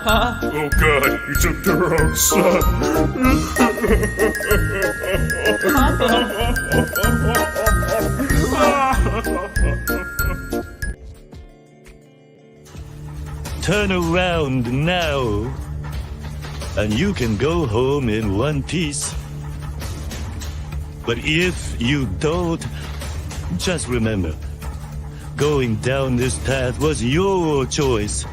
Papa? Oh God, you took the wrong son. Turn around now, and you can go home in one piece. But if you don't, just remember, going down this path was your choice.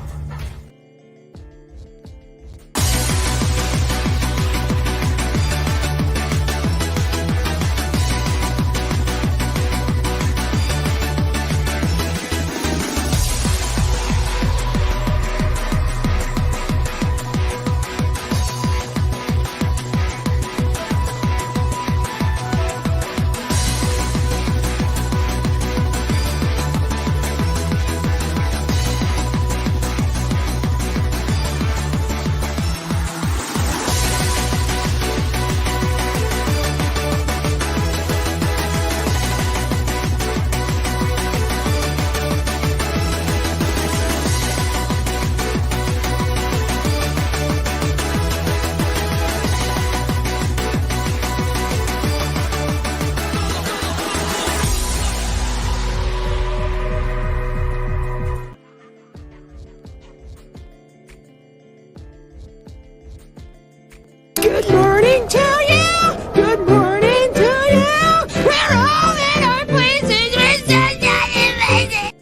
Good morning to you! Good morning to you! We're all in our places! We're so amazing!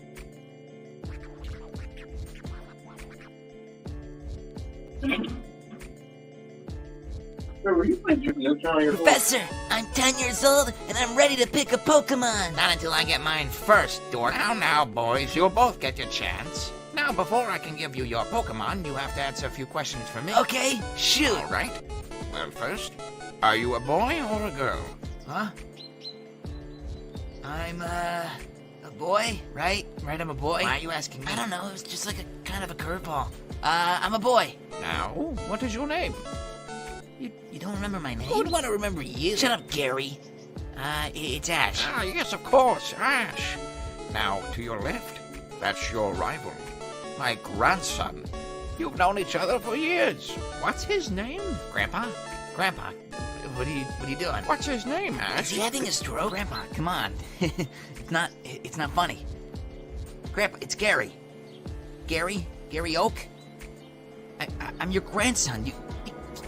Professor, I'm 10 years old and I'm ready to pick a Pokemon. Not until I get mine first, Dork. Now, boys, you'll both get your chance. Now, before I can give you your Pokemon, you have to answer a few questions for me. Okay, shoot. All right. Well, first, are you a boy or a girl? Huh? I'm, a boy, right? Right, I'm a boy? Why are you asking me? I don't know, it was just like a kind of a curveball. I'm a boy. Now, what is your name? You don't remember my name? Who would want to remember you? Shut up, Gary. It's Ash. Ah, yes, of course, Ash. Now, to your left, that's your rival, my grandson. You've known each other for years. What's his name? Grandpa? Grandpa, what are you doing? What's his name, Ash? Is he having a stroke? Grandpa, come on. It's not funny. Grandpa, it's Gary. Gary Oak? I'm your grandson. You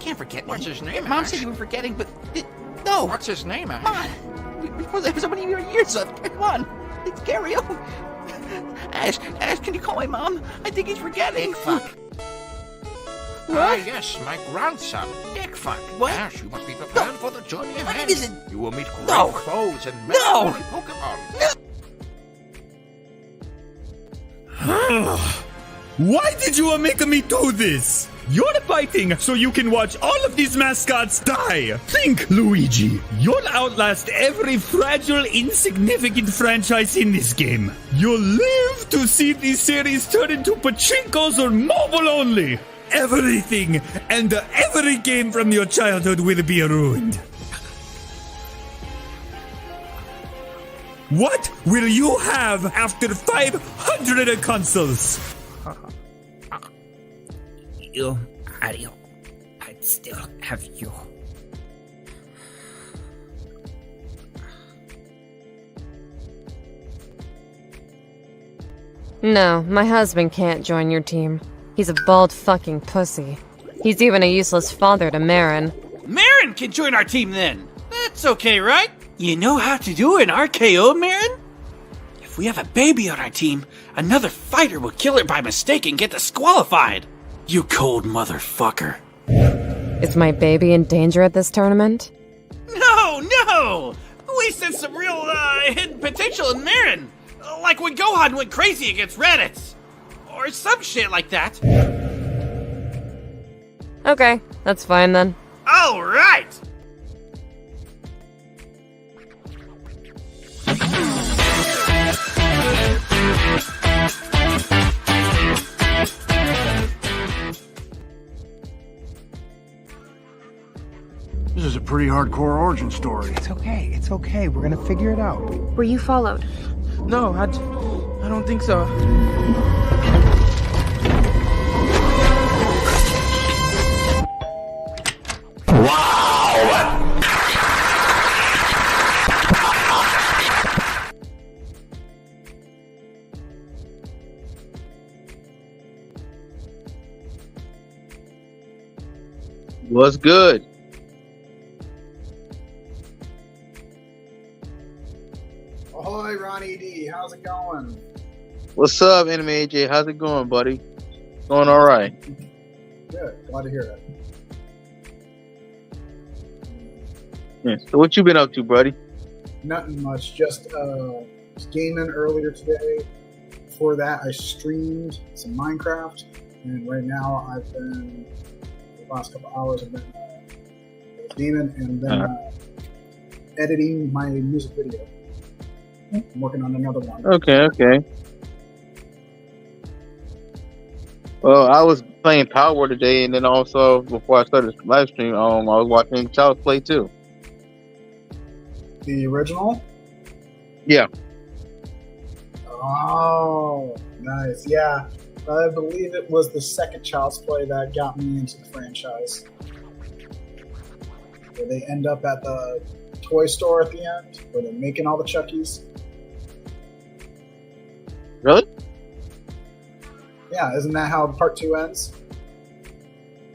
can't forget me. What's his name, Mom Ash? said you were forgetting, but no. What's his name, Ash? Come on. Before there was so many years left. Come on. It's Gary Oak. Ash, can you call my mom? I think he's forgetting. Big fuck. Ah, yes, my grandson, Dick Fuck. What? Ash, you must be prepared for the journey ahead. What is it? You will meet great No. foes and No. many Pokemon. Why did you make me do this? You're fighting so you can watch all of these mascots die. Think, Luigi. You'll outlast every fragile, insignificant franchise in this game. You'll live to see these series turn into pachinkos or mobile only. Everything and every game from your childhood will be ruined. What will you have after 500 consoles? You, Mario, I still have you. No, my husband can't join your team. He's a bald fucking pussy. He's even a useless father to Marin. Marin can join our team then. That's okay, right? You know how to do an RKO, Marin? If we have a baby on our team, another fighter will kill her by mistake and get disqualified. You cold motherfucker. Is my baby in danger at this tournament? No! We sense some real, hidden potential in Marin. Like when Gohan went crazy against Raditz. Or some shit like that. Okay, that's fine then. Alright! This is a pretty hardcore origin story. It's okay. We're gonna figure it out. Were you followed? No, I don't think so. What's good? Ahoy, Ronnie D. How's it going? What's up, Anime AJ? How's it going, buddy? Going all right. Good. Glad to hear that. Yeah. So what you been up to, buddy? Nothing much. Just gaming earlier today. Before that, I streamed some Minecraft, and right now I've been the last couple hours I've been gaming and then editing my music video. I'm working on another one. Okay. Well, I was playing Power today, and then also before I started the live stream, I was watching Child's Play too. The original? Yeah. Oh, nice. Yeah, I believe it was the second Child's Play that got me into the franchise. Where they end up at the toy store at the end, where they're making all the Chuckies. Really? Yeah, isn't that how part 2 ends?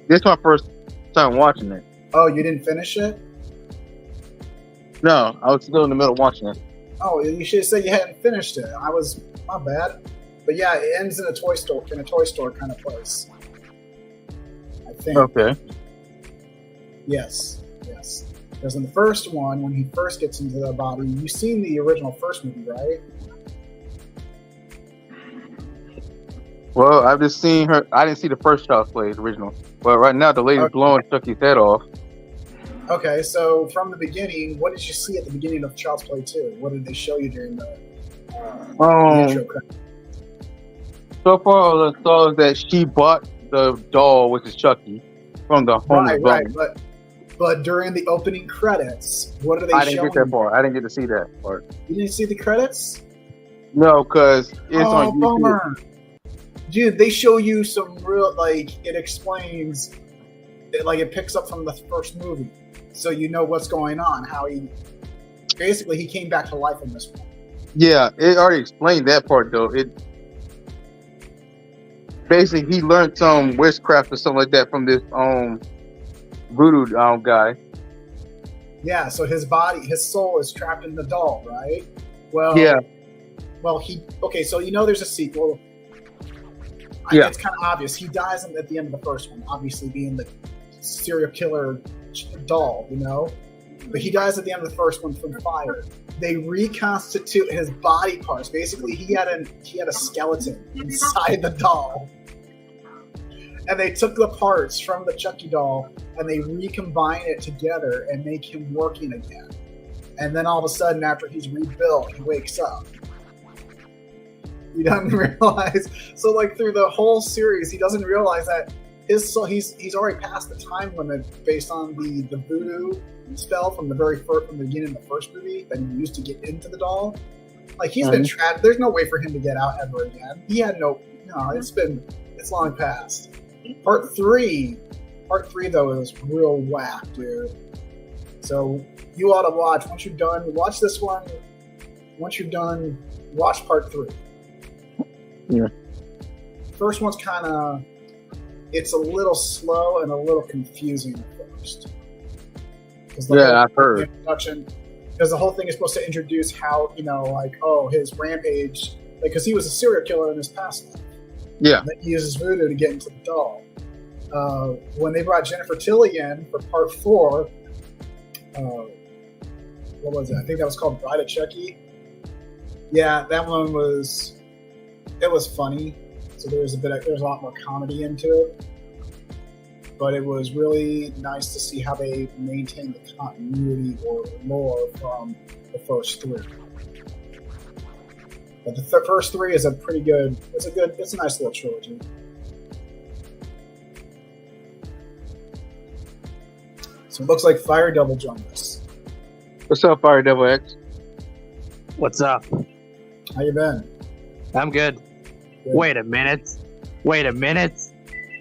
This is my first time watching it. Oh, you didn't finish it? No, I was still in the middle of watching it. Oh, you should have said you hadn't finished it. I was, my bad. But yeah, it ends in a toy store kind of place. I think. Okay. Yes. Because in the first one, when he first gets into the body, you've seen the original first movie, right? Well, I've just seen her. I didn't see the first Child's Play, the original. But right now, the lady's blowing Chucky's head off. Okay, so from the beginning, what did you see at the beginning of Child's Play 2? What did they show you during the intro credits? So far, all I saw is that she bought the doll, which is Chucky, from the home. Right. But during the opening credits, what are they showing? I didn't get that far. I didn't get to see that part. You didn't see the credits? No, because it's on YouTube. Bummer. Dude, they show you some real, it explains, it picks up from the first movie. So you know what's going on, how he came back to life in this one. Yeah, it already explained that part, though. It basically, he learned some witchcraft or something like that from this voodoo guy. Yeah, so his soul is trapped in the doll, right? Well, yeah. Well, so you know there's a sequel. Yeah. It's kind of obvious. He dies at the end of the first one, obviously being the serial killer doll, you know? But he dies at the end of the first one from fire. They reconstitute his body parts. Basically, he had a skeleton inside the doll. And they took the parts from the Chucky doll and they recombine it together and make him working again. And then all of a sudden, after he's rebuilt, he wakes up. He doesn't realize. So, through the whole series, he doesn't realize that he's already past the time limit based on the voodoo spell from the beginning of the first movie that he used to get into the doll. He's been trapped. There's no way for him to get out ever again. He had no. It's long past. Part 3 though is real whack, dude. So you ought to watch. Once you're done, watch this one. Once you're done, watch part 3. Yeah. First one's it's a little slow and a little confusing at first. I've heard. Because the whole thing is supposed to introduce how, his rampage, because he was a serial killer in his past life. Yeah. And then he uses voodoo to get into the doll. When they brought Jennifer Tilly in for part 4, what was it? I think that was called Bride of Chucky. Yeah, that one was funny. So there's a lot more comedy into it. But it was really nice to see how they maintained the continuity or lore from the first 3. But the first 3 is it's a nice little trilogy. So it looks like Fire Devil joined us. What's up, Fire Devil X? What's up? How you been? I'm good. Wait a minute.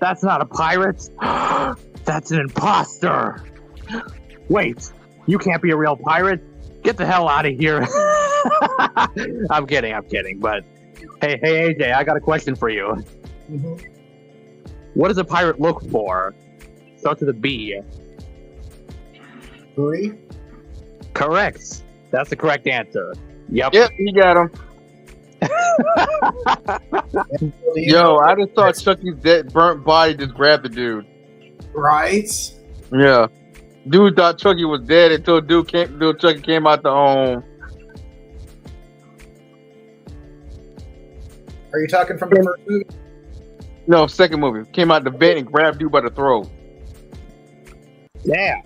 That's not a pirate. That's an imposter. Wait, you can't be a real pirate. Get the hell out of here. I'm kidding. But hey, AJ, I got a question for you. Mm-hmm. What does a pirate look for? Starts with a B. Booty? Correct. That's the correct answer. Yep. Yep, you got him. Yo, I just thought Chucky's dead, burnt body just grabbed the dude. Right? Yeah. Dude thought Chucky was dead until Chucky came out the home. Are you talking from the first movie? No, second movie. Came out the vent and grabbed dude by the throat. Yeah.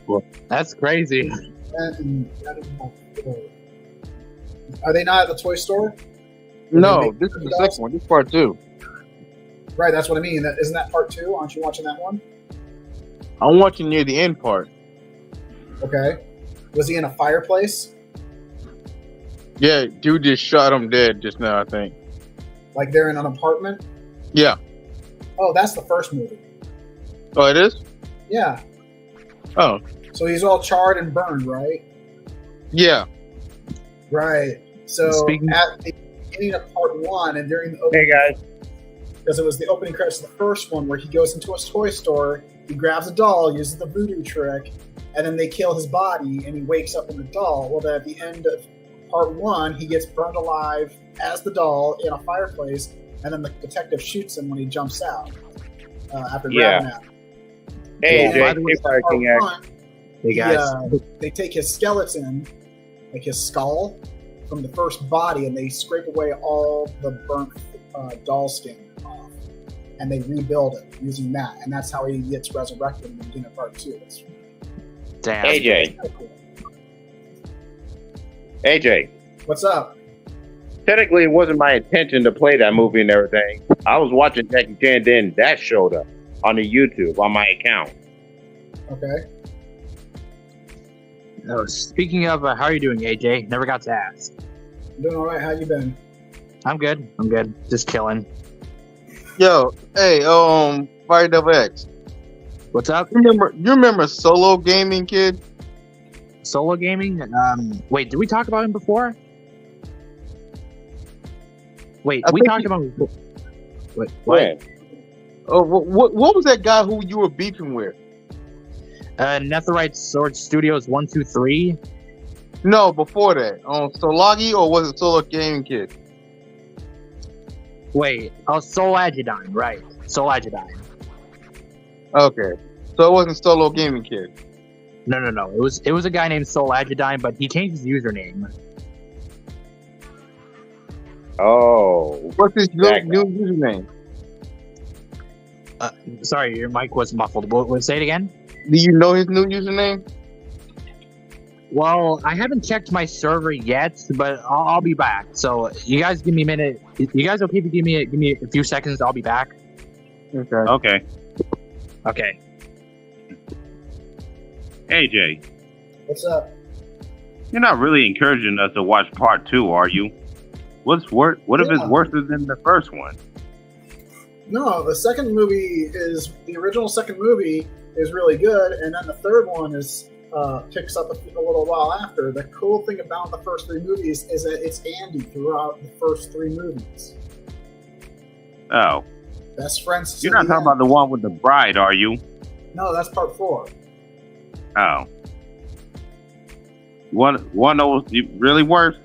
That's crazy. Are they not at the toy store? No, this is the second one. This is part 2. Right, that's what I mean. Isn't that part 2? Aren't you watching that one? I'm watching near the end part. Okay. Was he in a fireplace? Yeah, dude just shot him dead just now, I think. Like they're in an apartment? Yeah. Oh, that's the first movie. Oh, it is? Yeah. Oh. So he's all charred and burned, right? Yeah. Right. So at the beginning of part 1 and during the opening, hey guys, because it was the opening credits of the first one where he goes into a toy store, he grabs a doll, uses the voodoo trick, and then they kill his body and he wakes up in the doll. Well, then at the end of part 1, he gets burned alive as the doll in a fireplace, and then the detective shoots him when he jumps out after grabbing him. Hey, by the way, Fire King X. Hey guys. They take his skeleton, like his skull, from the first body, and they scrape away all the burnt doll skin off, and they rebuild it using that, and that's how he gets resurrected in the beginning of part 2. Damn. AJ. What's up? Technically, it wasn't my intention to play that movie and everything. I was watching Jackie Chan, then that showed up on the YouTube on my account. Okay. Speaking of, how are you doing, AJ? Never got to ask. I'm doing all right. How you been? I'm good. I'm good. Just chilling. Yo, hey, Fire Devil X. What's up? You remember Solo Gaming, kid? Solo Gaming? Wait, did we talk about him before? Wait, we talked about him before. Wait, what? Oh, what was that guy who you were beefing with? Netherite Sword Studios 123. No, before that. Solagi, or was it Solo Gaming Kid? Wait, Soul Agidine, right. Soul Agidine. Okay. So it wasn't Solo Gaming Kid. No. It was a guy named Soul Agidine, but he changed his username. Oh. What's his new username? Sorry, your mic was muffled. What, say it again? Do you know his new username? Well, I haven't checked my server yet, but I'll be back. So you guys give me a minute. You guys okay if you give me a few seconds? I'll be back. Okay. Okay. AJ. What's up? You're not really encouraging us to watch part 2, are you? What if it's worse than the first one? No, the second movie the original second movie is really good, and then the third one picks up a little while after. The cool thing about the first 3 movies is that it's Andy throughout the first 3 movies. Oh. Best friends. You're not talking about the one with the bride, are you? No, that's part 4. Oh. One that was really worse?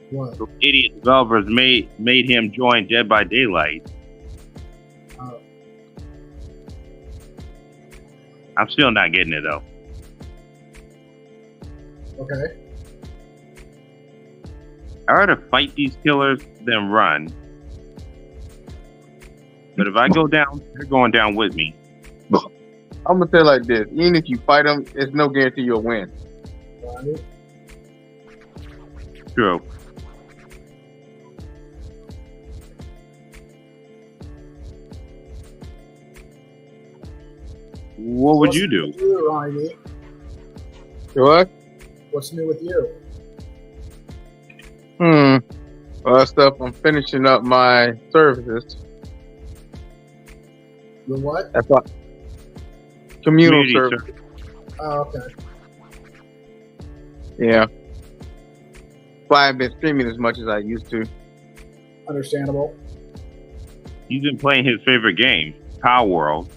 What? The idiot developers made him join Dead by Daylight. Oh. I'm still not getting it though. Okay. I'd rather fight these killers than run. But if I go down, they're going down with me. I'm gonna say it like this: even if you fight them, it's no guarantee you'll win. Right. True. What would you do? What? What's new with you? Well, stuff. I'm finishing up my services. Your what? That's what. Communal service. Oh, okay. Yeah. But I haven't been streaming as much as I used to. Understandable. He's been playing his favorite game, Power World.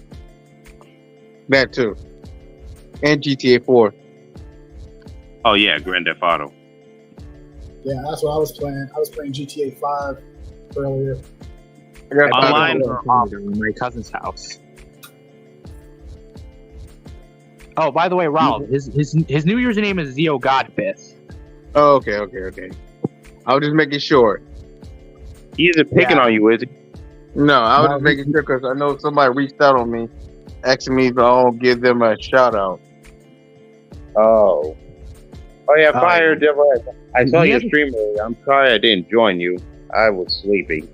That too. And GTA 4. Oh yeah, Grand Theft Auto. Yeah, that's what I was playing. I was playing GTA 5 earlier. Online or in my cousin's house. Oh, by the way, Ronald, his New Year's name is Zeo Godfist. Oh, okay. I was just making sure. He isn't picking on you, is he? No, I was just making sure because I know somebody reached out on me, asking me if I don't give them a shout out. Oh yeah, Fire Devil. I saw your stream earlier. I'm sorry I didn't join you. I was sleeping.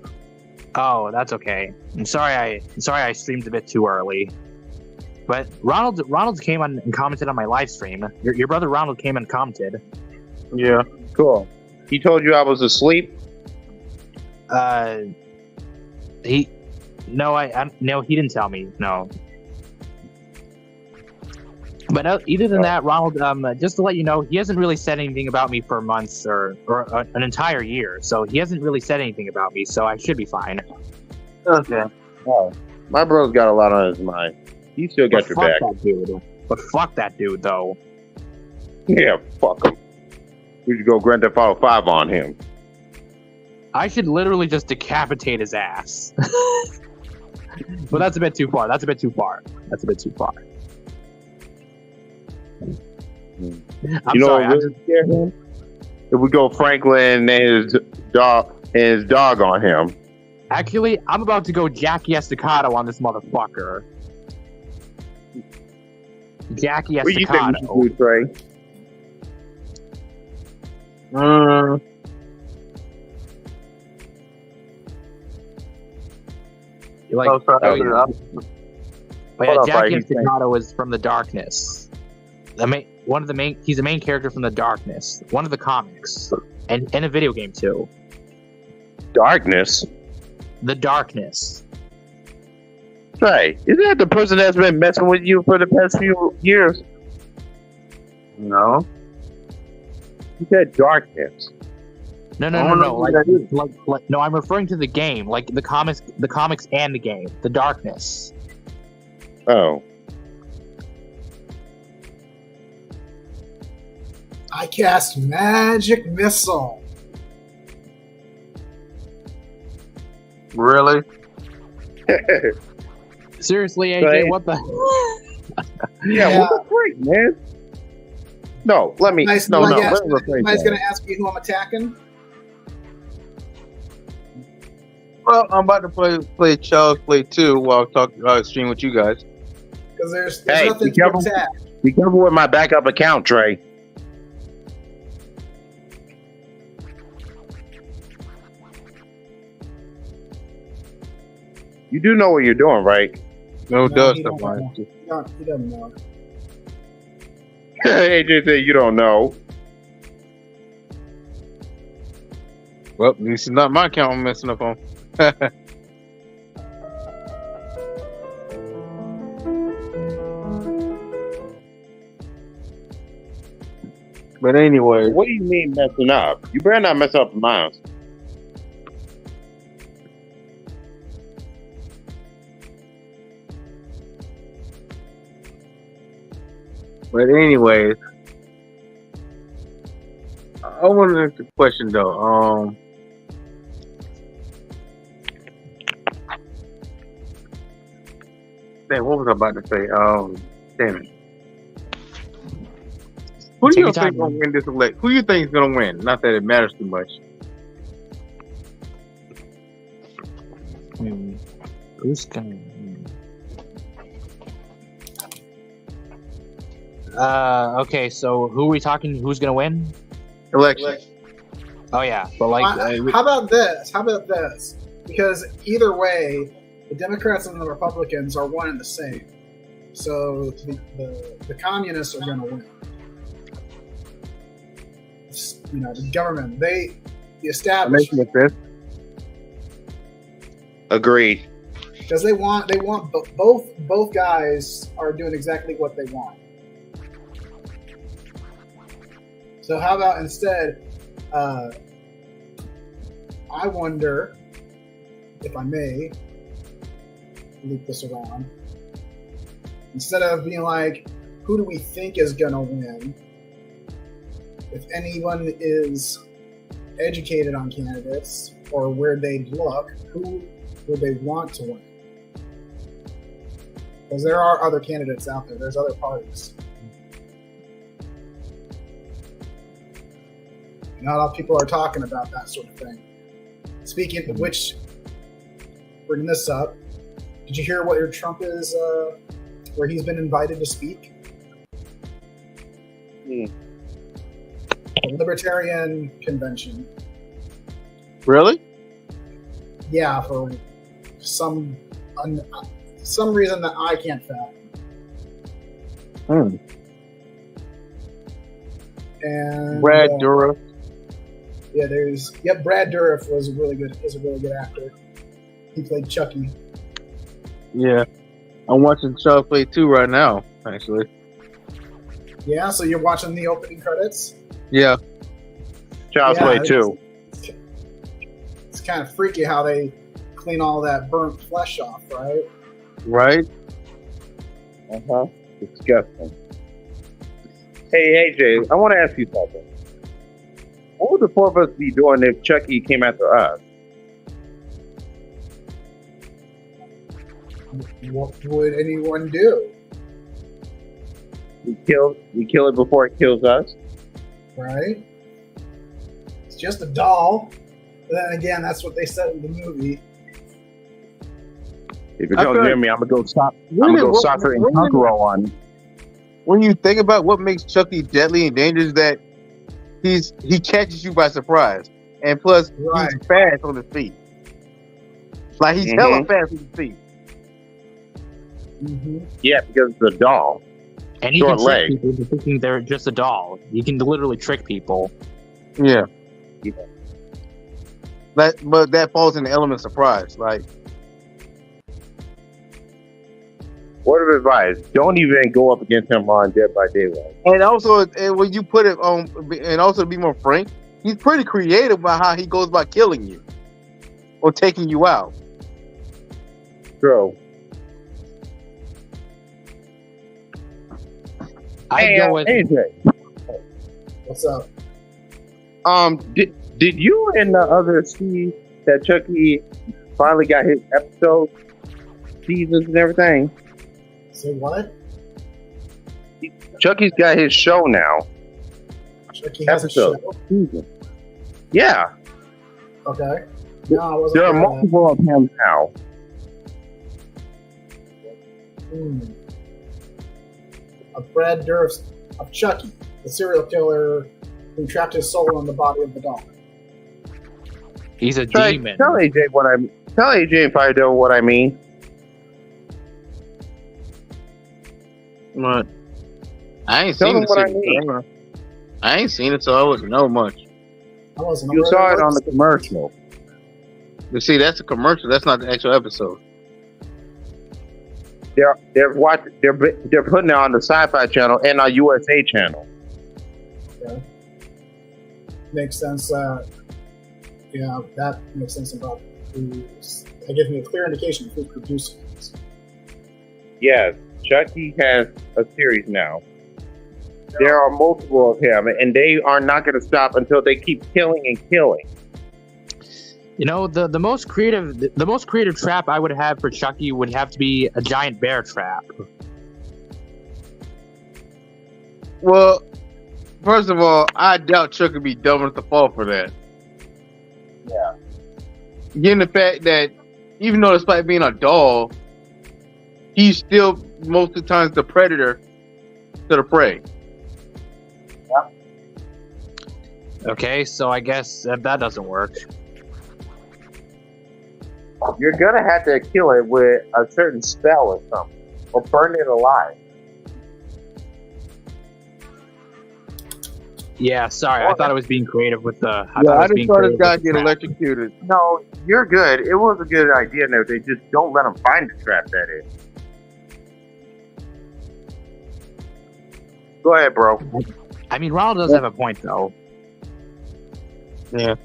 Oh, that's okay. I'm sorry I streamed a bit too early. But Ronald came on and commented on my live stream. Your brother Ronald came and commented. Yeah, cool. He told you I was asleep? He didn't tell me. No. But other than that, Ronald, just to let you know, he hasn't really said anything about me for months or an entire year. So he hasn't really said anything about me. So I should be fine. Okay. Oh, my bro's got a lot on his mind. He still got your back. But fuck that dude, though. Yeah, fuck him. We should go Grand Theft Auto 5 on him. I should literally just decapitate his ass. But that's a bit too far. You know what really scare him? If we go Franklin and his dog on him. Actually, I'm about to go Jackie Estacado on this motherfucker. Jackie What do you think we Estacado. should do, Trey? Jackie Estacado is from the Darkness. He's the main character from the Darkness. One of the comics. And in a video game too. Darkness? The Darkness. Trey, isn't that the person that's been messing with you for the past few years? No. You said Darkness. No. No, I'm referring to the game, like the comics and the game, the Darkness. Oh. I cast Magic Missile. Really? Seriously, AJ, Right. what the? Yeah, what the freak, man? No, let me. Nice, No. Somebody's Let me going to ask me who I'm attacking. Well, I'm about to play Child's Play 2 while I stream with you guys. Because there's Hey, nothing be to careful. attack. Be careful with my backup account, Trey. You do know what you're doing, right? No, No, does he stuff don't like know. He doesn't know. AJ said you don't know. Well, this is not my account I'm messing up on. But anyway, What do you mean messing up? You better not mess up mine. I want to ask a question though. What was I about to say? Damn it. Who do you think is gonna win this election? Who do you think is gonna win? Not that it matters too much. Who's gonna? Okay, so who are we talking? Who's gonna win? Election. Oh yeah, but like, How about this? Because either way, the Democrats and the Republicans are one and the same. So the communists are going to win. You know, the government, the establishment. Agreed. Because they want both guys are doing exactly what they want. So how about instead, I wonder, if I may loop this around, Instead of being like, who do we think is gonna win? If anyone is educated on candidates or where they'd look, who would they want to win? Because there are other candidates out there. There's other parties. Not a lot of people are talking about that sort of thing. Speaking of which, bringing this up, did you hear what your Trump is, where he's been invited to speak? A libertarian convention. Really? Yeah, for some reason that I can't fathom. And Brad Dourif. Yeah, Brad Dourif is a really good actor. He played Chucky. Yeah. I'm watching Child's Play 2 right now, actually. Yeah, so you're watching the opening credits? Yeah. Child's Play 2. It's kind of freaky how they clean all that burnt flesh off, right? Right? Uh-huh. Disgusting. Hey, AJ, I want to ask you something. What would the four of us be doing if Chucky came after us? What would anyone do? We kill it before it kills us? Right? It's just a doll. But then again, that's what they said in the movie. If you don't hear me, I'm gonna go soccer and Kokoro on. When you think about what makes Chucky deadly and dangerous, that he catches you by surprise, and plus he's fast on his feet. Like he's hella fast on his feet. Yeah, because it's a doll. And he can trick people into thinking they're just a doll. You can literally trick people. Yeah. But that falls in the element of surprise. Like, word of advice: don't even go up against him on Dead by Daylight. and also when you put it on, and also to be more frank, he's pretty creative about how he goes about killing you or taking you out. True. I go with AJ. What's up? Did you and the others see that Chucky finally got his episode, seasons, and everything? Say what? Chucky's got his show now. Chucky has a show? Season. Yeah. Okay. No, I wasn't. There are aware of multiple of him now. that. Of Brad Dourif, of Chucky, the serial killer who trapped his soul in the body of the doll. He's a demon. Tell AJ if I know what I mean. But I ain't Tell seen them what I it. mean. I ain't seen it, so I wouldn't know much. I wasn't You aware saw of it on the commercial. You see, that's a commercial. That's not the actual episode. They're putting it on the Sci-Fi channel and on USA channel. Okay. Makes sense. Yeah, that makes sense about who's. That gives me a clear indication of who's producing this. Yes, Chucky has a series now. There are multiple of him, and they are not going to stop until they keep killing and killing. You know, the most creative trap I would have for Chucky would have to be a giant bear trap. Well, first of all, I doubt Chuck would be dumb enough to fall for that. Yeah. Given the fact that even though despite being a doll, he's still most of the times the predator to the prey. Okay, so I guess that doesn't work. You're going to have to kill it with a certain spell or something, or burn it alive. Yeah, sorry, I thought I was being creative with the. I just saw this guy get electrocuted. No, you're good. It was a good idea, and they just don't let him find the trap, that is. Go ahead, bro. I mean, Ronald does have a point, though. Yeah.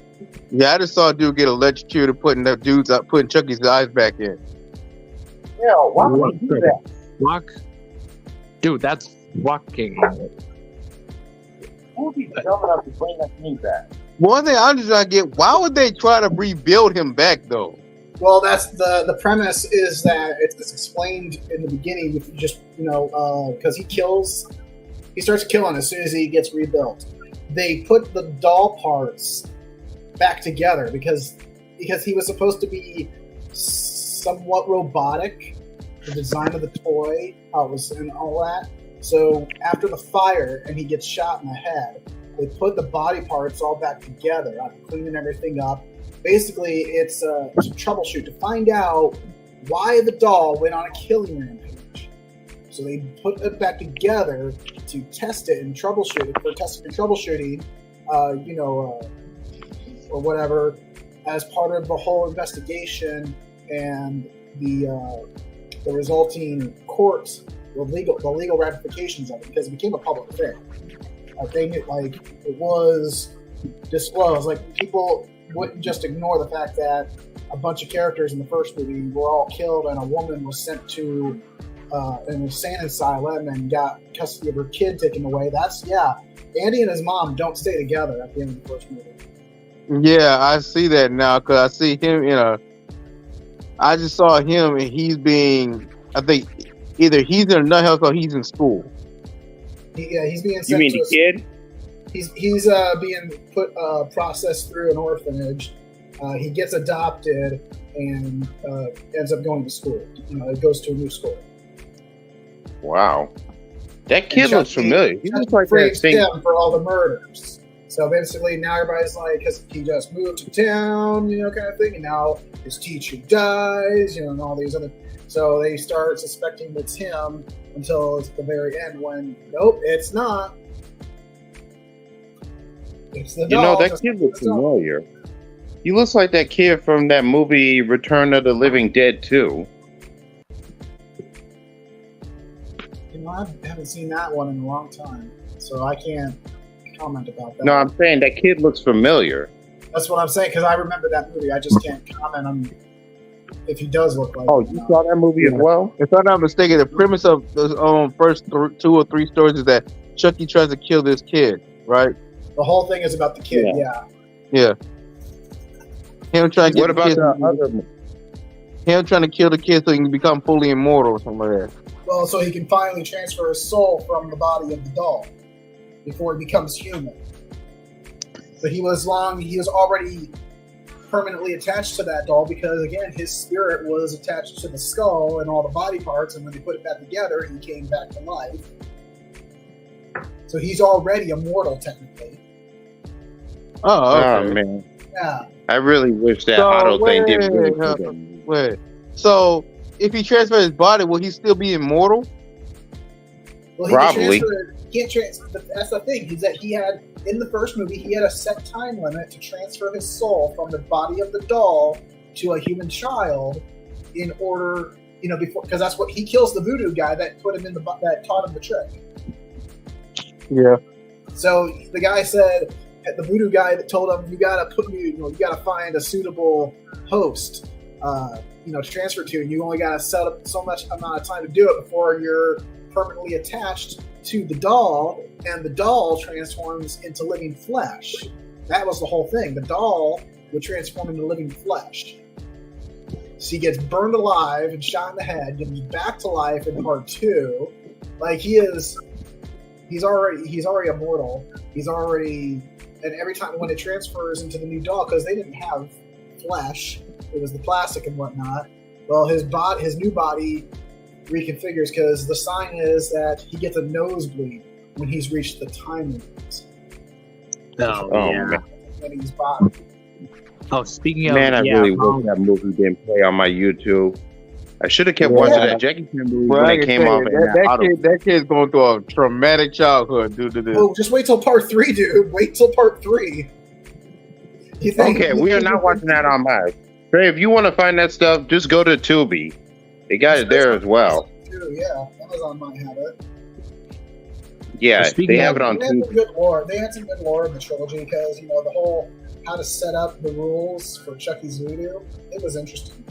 Yeah, I just saw a dude get electrocuted putting Chucky's eyes back in. Yeah, why would he do that? Fuck. Dude, that's fucking. Who would be dumb enough to bring that thing back? One thing I'm just trying to get, why would they try to rebuild him back though? Well, that's the premise is that it's explained in the beginning. If you just because he starts killing as soon as he gets rebuilt. They put the doll parts back together because he was supposed to be somewhat robotic. The design of the toy, how it was, and all that. So after the fire and he gets shot in the head, they put the body parts all back together, cleaning everything up. Basically, it's a troubleshoot to find out why the doll went on a killing rampage. So they put it back together to test it and troubleshoot it for testing and troubleshooting, or whatever, as part of the whole investigation and the resulting court, the legal ramifications of it, because it became a public affair. It was disclosed. Like, people wouldn't just ignore the fact that a bunch of characters in the first movie were all killed and a woman was sent to an insane asylum and got custody of her kid taken away. Andy and his mom don't stay together at the end of the first movie. Yeah, I see that now because I see him I just saw him and he's being, I think, either he's in a nut house or he's in school. He's being sent. You mean the kid? He's being processed through an orphanage. He gets adopted and ends up going to school. It goes to a new school. Wow, that kid looks familiar. He looks like that thing him for all the murders. So basically, now everybody's like, because he just moved to town, kind of thing, and now his teacher dies, and all these other. So they start suspecting it's him until it's the very end when, nope, it's not. It's the doll. That kid looks familiar. He looks like that kid from that movie Return of the Living Dead 2. I haven't seen that one in a long time, so I can't comment about that. No, I'm saying that kid looks familiar. That's what I'm saying, because I remember that movie. I just can't comment on if he does look like. Oh, you saw that movie as well? If I'm not mistaken, the premise of the first 2 or 3 stories is that Chucky tries to kill this kid, right? The whole thing is about the kid, yeah. Him trying to get what about the other? Him trying to kill the kid so he can become fully immortal or something like that. Well, so he can finally transfer his soul from the body of the doll before he becomes human. But he was already permanently attached to that doll because, again, his spirit was attached to the skull and all the body parts, and when they put it back together, he came back to life. So he's already immortal, technically. Oh, okay. Man. Yeah. I really wish that auto thing didn't really wait. So, if he transfers his body, will he still be immortal? Well, probably. He can't transfer. That's the thing. Is that he had, in the first movie, he had a set time limit to transfer his soul from the body of the doll to a human child in order, before, because that's what he kills the voodoo guy that put him in that taught him the trick. Yeah. So the guy said, the voodoo guy that told him, you gotta find a suitable host, to transfer to, and you only gotta set up so much amount of time to do it before you're permanently attached to the doll, and the doll transforms into living flesh. That was the whole thing. The doll would transform into living flesh. So he gets burned alive and shot in the head, comes back to life in part 2. Like, he's already immortal. And every time when it transfers into the new doll, because they didn't have flesh, it was the plastic and whatnot. Well, his new body reconfigures because the sign is that he gets a nosebleed when he's reached the time limit. Man. And he's body. Oh, speaking of, I really wish that movie didn't play on my YouTube. I should have kept watching that Jackie Chan movie when it came off. That kid's going through a traumatic childhood due to this. Oh, just wait till part 3, dude. Wait till part 3. Okay, we are not watching that on mine. Trey, if you want to find that stuff, just go to Tubi. They got it there as well. Yeah, Amazon might have it. Yeah, they have it on Tubi. They had some good lore in the trilogy because, the whole how to set up the rules for Chucky's Voodoo, it was interesting.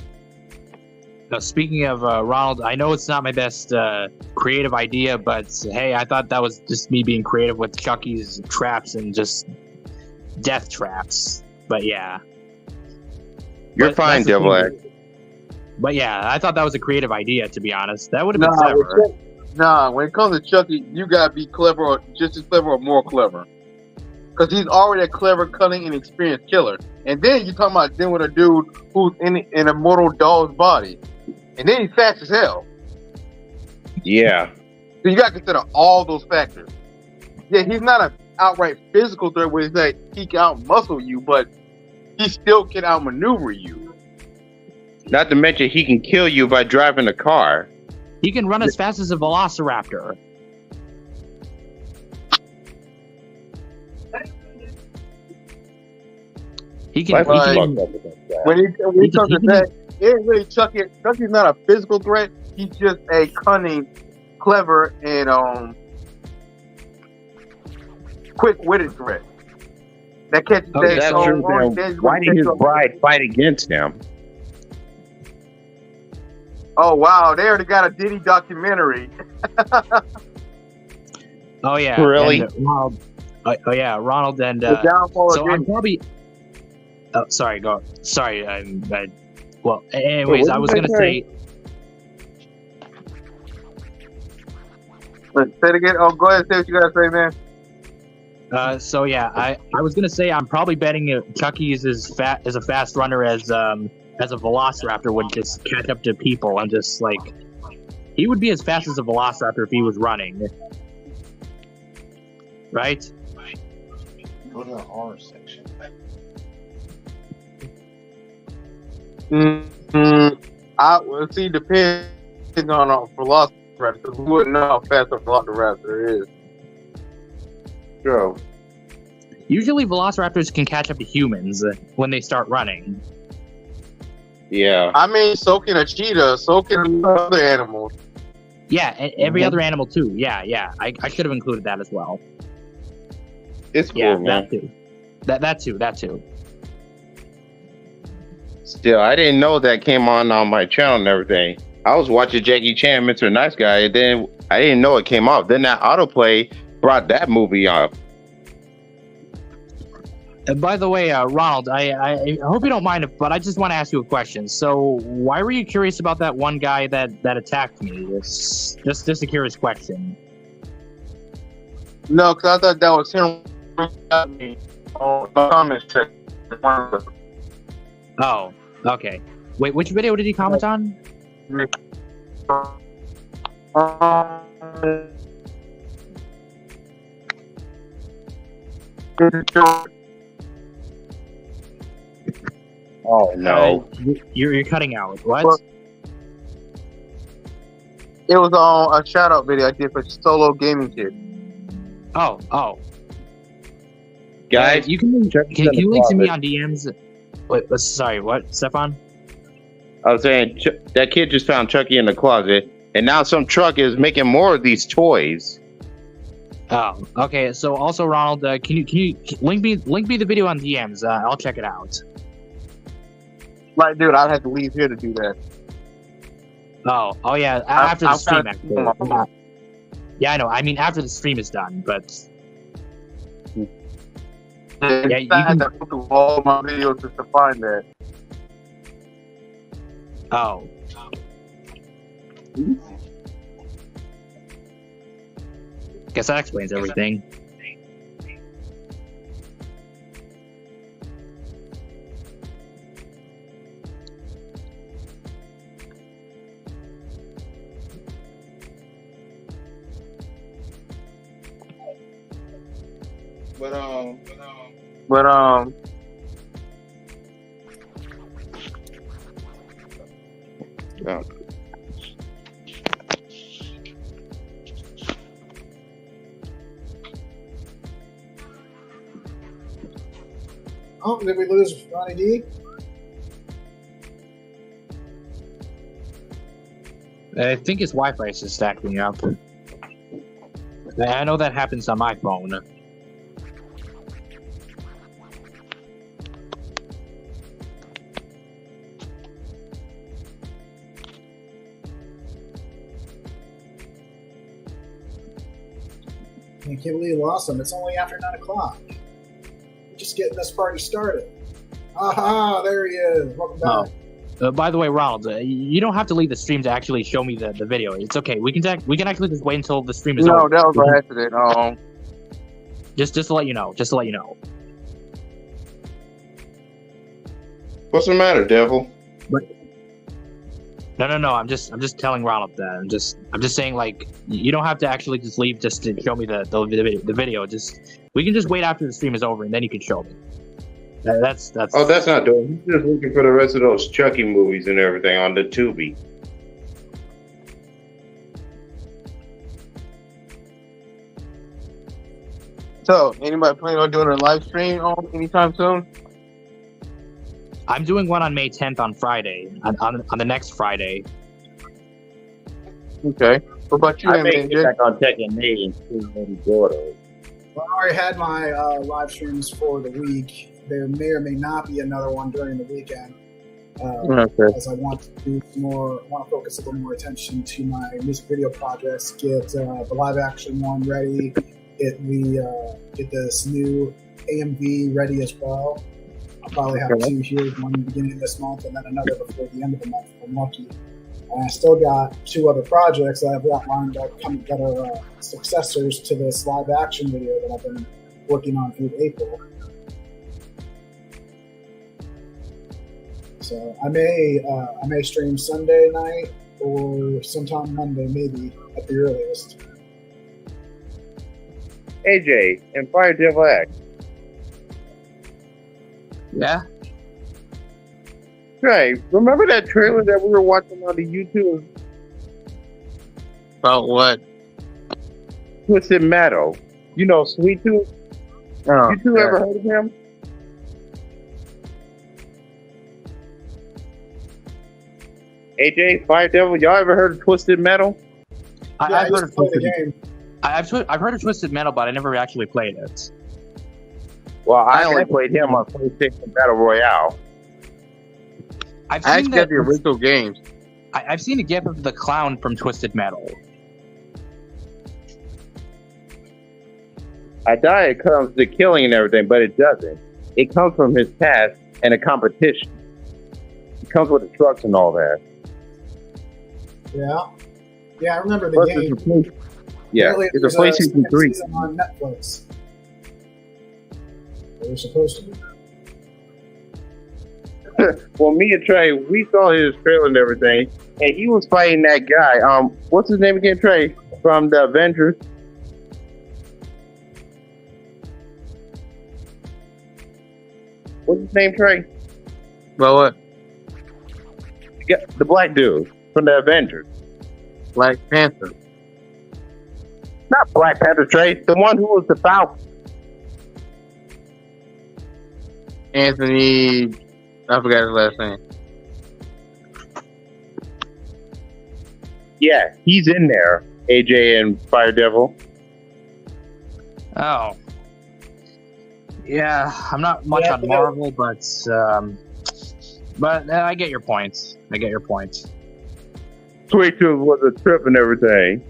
Speaking of Ronald, I know it's not my best creative idea, but hey, I thought that was just me being creative with Chucky's traps and just death traps. But yeah. You're fine, Devil Egg. But yeah, I thought that was a creative idea, to be honest. That would have been clever. When it comes to Chucky, you gotta be clever or just as clever or more clever. Because he's already a clever, cunning, and experienced killer. And then you're talking about dealing with a dude who's in a mortal doll's body. And then he's fast as hell. Yeah. So you gotta consider all those factors. Yeah, he's not an outright physical threat where he's like, he can out-muscle you, but he still can outmaneuver you. Not to mention, he can kill you by driving a car. He can run as fast as a velociraptor. He can. When he comes to that, it ain't really Chucky. Chucky's not a physical threat. He's just a cunning, clever, and quick-witted threat. That catches that's true. Why did his bride fight against him? Oh wow, they already got a Diddy documentary. Oh yeah, really? And, Ronald. Oh yeah, Ronald and so I'm probably. Oh, sorry. Go. Sorry. Well, anyways, I was gonna say. Say it again. Oh, go ahead. Say what you gotta say, man. So yeah, I was gonna say I'm probably betting Chucky is as a fast runner as a velociraptor would just catch up to people and just like he would be as fast as a velociraptor if he was running, right? Go to the horror section. I would see depends on a velociraptor because we wouldn't know how fast a velociraptor is. True. Usually, velociraptors can catch up to humans when they start running. Yeah. I mean, so can a cheetah, so can other animals. Yeah, and every other animal too. Yeah. I should have included that as well. It's cool, man. That too. That too. Still, I didn't know that came on my channel and everything. I was watching Jackie Chan, Mr. Nice Guy, and then I didn't know it came off. Then that autoplay brought that movie up. And by the way, Ronald, I hope you don't mind, but I just want to ask you a question. So, why were you curious about that one guy that attacked me? It's just a curious question. No, because I thought that was him on the comment section. Oh, okay. Wait, which video did he comment on? Oh no! You're cutting out. What? It was on a shout out video I did for Solo Gaming Kid. Oh. Guys, can you link to me on DMs? Wait, sorry, what, Stefan? I was saying that kid just found Chucky in the closet, and now some truck is making more of these toys. Oh, okay. So also, Ronald, can you link me the video on DMs? I'll check it out. Like, dude, I'd have to leave here to do that. Oh yeah. After the stream, actually. Yeah, I know. I mean, after the stream is done, but. Yeah, you can go through all my videos just to find that. Oh. Guess that explains everything. But Yeah. Oh, did we lose Ronnie D? I think his Wi-Fi is just acting up. I know that happens on my phone. I can't believe you lost them. It's only after 9 o'clock. We're just getting this party started. Aha, there he is. Welcome back. By the way, Ronald, you don't have to leave the stream to actually show me the video. It's okay. We can actually just wait until the stream is over. No, that was by accident. Just to let you know. Just to let you know. What's the matter, devil? No. I'm just telling Ronald that. I'm just saying, like, you don't have to actually just leave just to show me the video. We can just wait after the stream is over and then you can show me. That's. Oh, that's not doing. He's just looking for the rest of those Chucky movies and everything on the Tubi. So, anybody planning on doing a live stream anytime soon? I'm doing one on May 10th on Friday. On the next Friday. Okay. What about you, I may get back on Tekken 8 and see maybe daughter. Well, I already had my live streams for the week. There may or may not be another one during the weekend. As I want to focus a little more attention to my music video projects, get the live action one ready, get this new AMV ready as well. I'll probably have 2 here, one in the beginning of this month and then another before the end of the month if I'm lucky. And I still got 2 other projects that I've got lined up that are successors to this live action video that I've been working on through April. So I may stream Sunday night or sometime Monday, maybe at the earliest. AJ and Fire Devil X. Yeah. Right. Remember that trailer that we were watching on the YouTube? About what? Twisted Metal. You know, Sweet Tooth? Oh, you two ever heard of him? AJ, Fire Devil, y'all ever heard of Twisted Metal? I've heard of Twisted Metal. I've heard of Twisted Metal, but I never actually played it. Well, I only played him on PlayStation Battle Royale. I've I seen actually got the original games. I've seen a gif of the clown from Twisted Metal. I doubt it comes to killing and everything, but it doesn't. It comes from his past and a competition. It comes with the trucks and all that. Yeah, I remember the game. It's a PlayStation 3. On Netflix. They were supposed to be. Well, me and Trey, we saw his trailer and everything, and he was fighting that guy. What's his name again, Trey? From the Avengers. What's his name, Trey? Well, what? The black dude from the Avengers. Black Panther. Not Black Panther, Trey. The one who was the Falcon. Anthony, I forgot his last name. Yeah, he's in there. AJ and Fire Devil. Oh. Yeah, I'm not much on Marvel, but I get your points. Sweet Tooth was a trip and everything.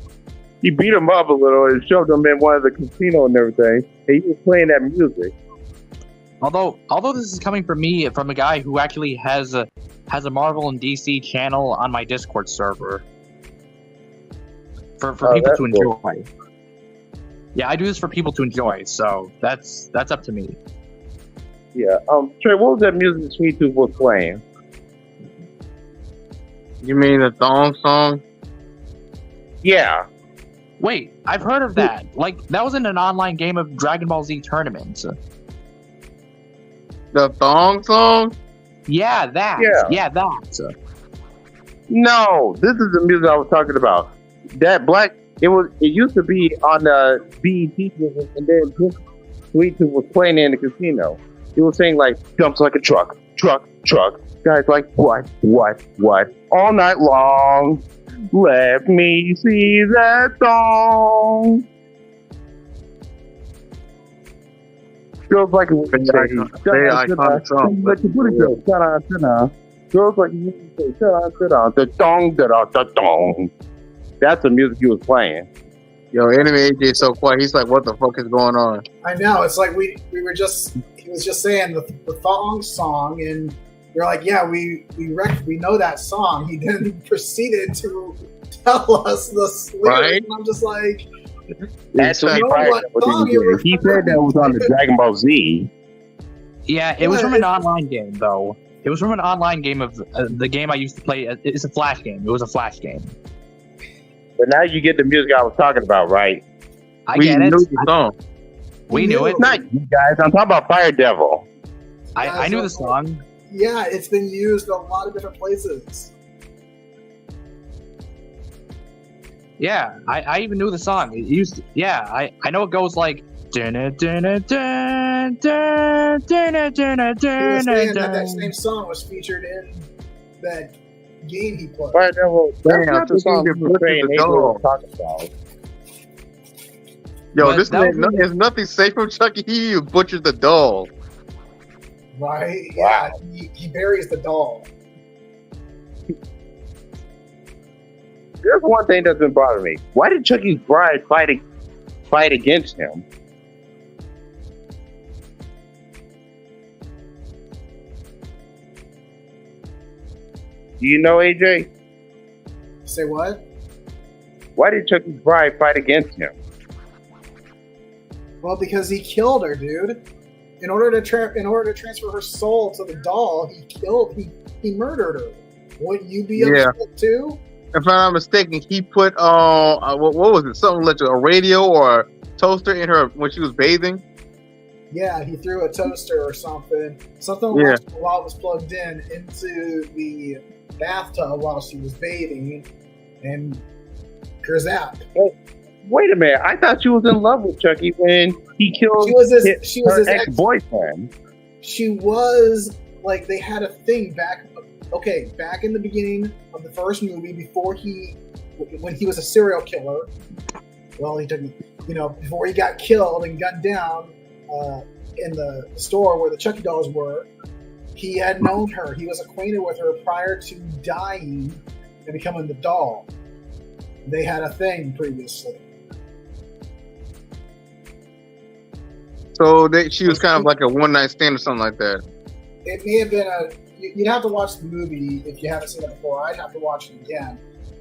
He beat him up a little and shoved him in one of the casinos and everything. And he was playing that music. Although this is coming from me, from a guy who actually has a Marvel and DC channel on my Discord server for people to enjoy. Cool. Yeah, I do this for people to enjoy, so that's up to me. Yeah. Trey, what was that music Sweet Tooth was playing? You mean the thong song? Yeah. Wait, I've heard of that. Like, that was in an online game of Dragon Ball Z tournament. The thong song? Yeah, that. Yeah, that. No, this is the music I was talking about. That black, it used to be on the BET, and then Sweet Tooth was playing in the casino. He was saying like, jumps like a truck. Guys like, what? All night long. Let me see that song. Girls like it. Very iconic song. Girls like it. The dong. That's the music he was playing. Yo, Anime AJ is so quiet. He's like, what the fuck is going on? I know. It's like he was just saying the thong song, and we're like, yeah, we know that song. He then proceeded to tell us the lyrics, Right. and I'm just like, Actually, know Fire what Devil song didn't you get it. He said that was on the Dragon Ball Z. Yeah, it was from an online game, though. It was from an online game of the game I used to play. It's a Flash game. It was a Flash game. But now you get the music I was talking about, right? I get it. knew the song. We knew it. Not you guys. I'm talking about Fire Devil. I knew the song. yeah, it's been used in a lot of different places. Yeah, I even knew the song. It used. Yeah, I know it goes like. He was saying that same song was featured in that game he played. Fire Devil. That's Damn, not the this song nigga you were saying butchered the April dog. was talking about. Yo, But this that man, there's nothing safe from Chucky. He butchered the doll. Right? Wow. Yeah, he buries the doll. There's one thing that's been bothering me. Why did Chucky's bride fight against him? Do you know, AJ? Say what? Why did Chucky's bride fight against him? Well, because he killed her, dude. In order to transfer her soul to the doll, he murdered her. Wouldn't you be upset too? If I'm not mistaken, he put what was it? Something like a radio or a toaster in her when she was bathing. Yeah, he threw a toaster or something. Something Yeah. while it was plugged into the bathtub while she was bathing, and kerzap. Wait a minute. I thought she was in love with Chucky when he killed She was his her ex-boyfriend. She was like, they had a thing back in the beginning of the first movie when he was a serial killer. Well, he took, before he got killed and gunned down in the store where the Chucky dolls were, he had known her. He was acquainted with her prior to dying and becoming the doll. They had a thing previously. So she was kind of like a one-night stand or something like that. It may have been you'd have to watch the movie if you haven't seen it before. I'd have to watch it again.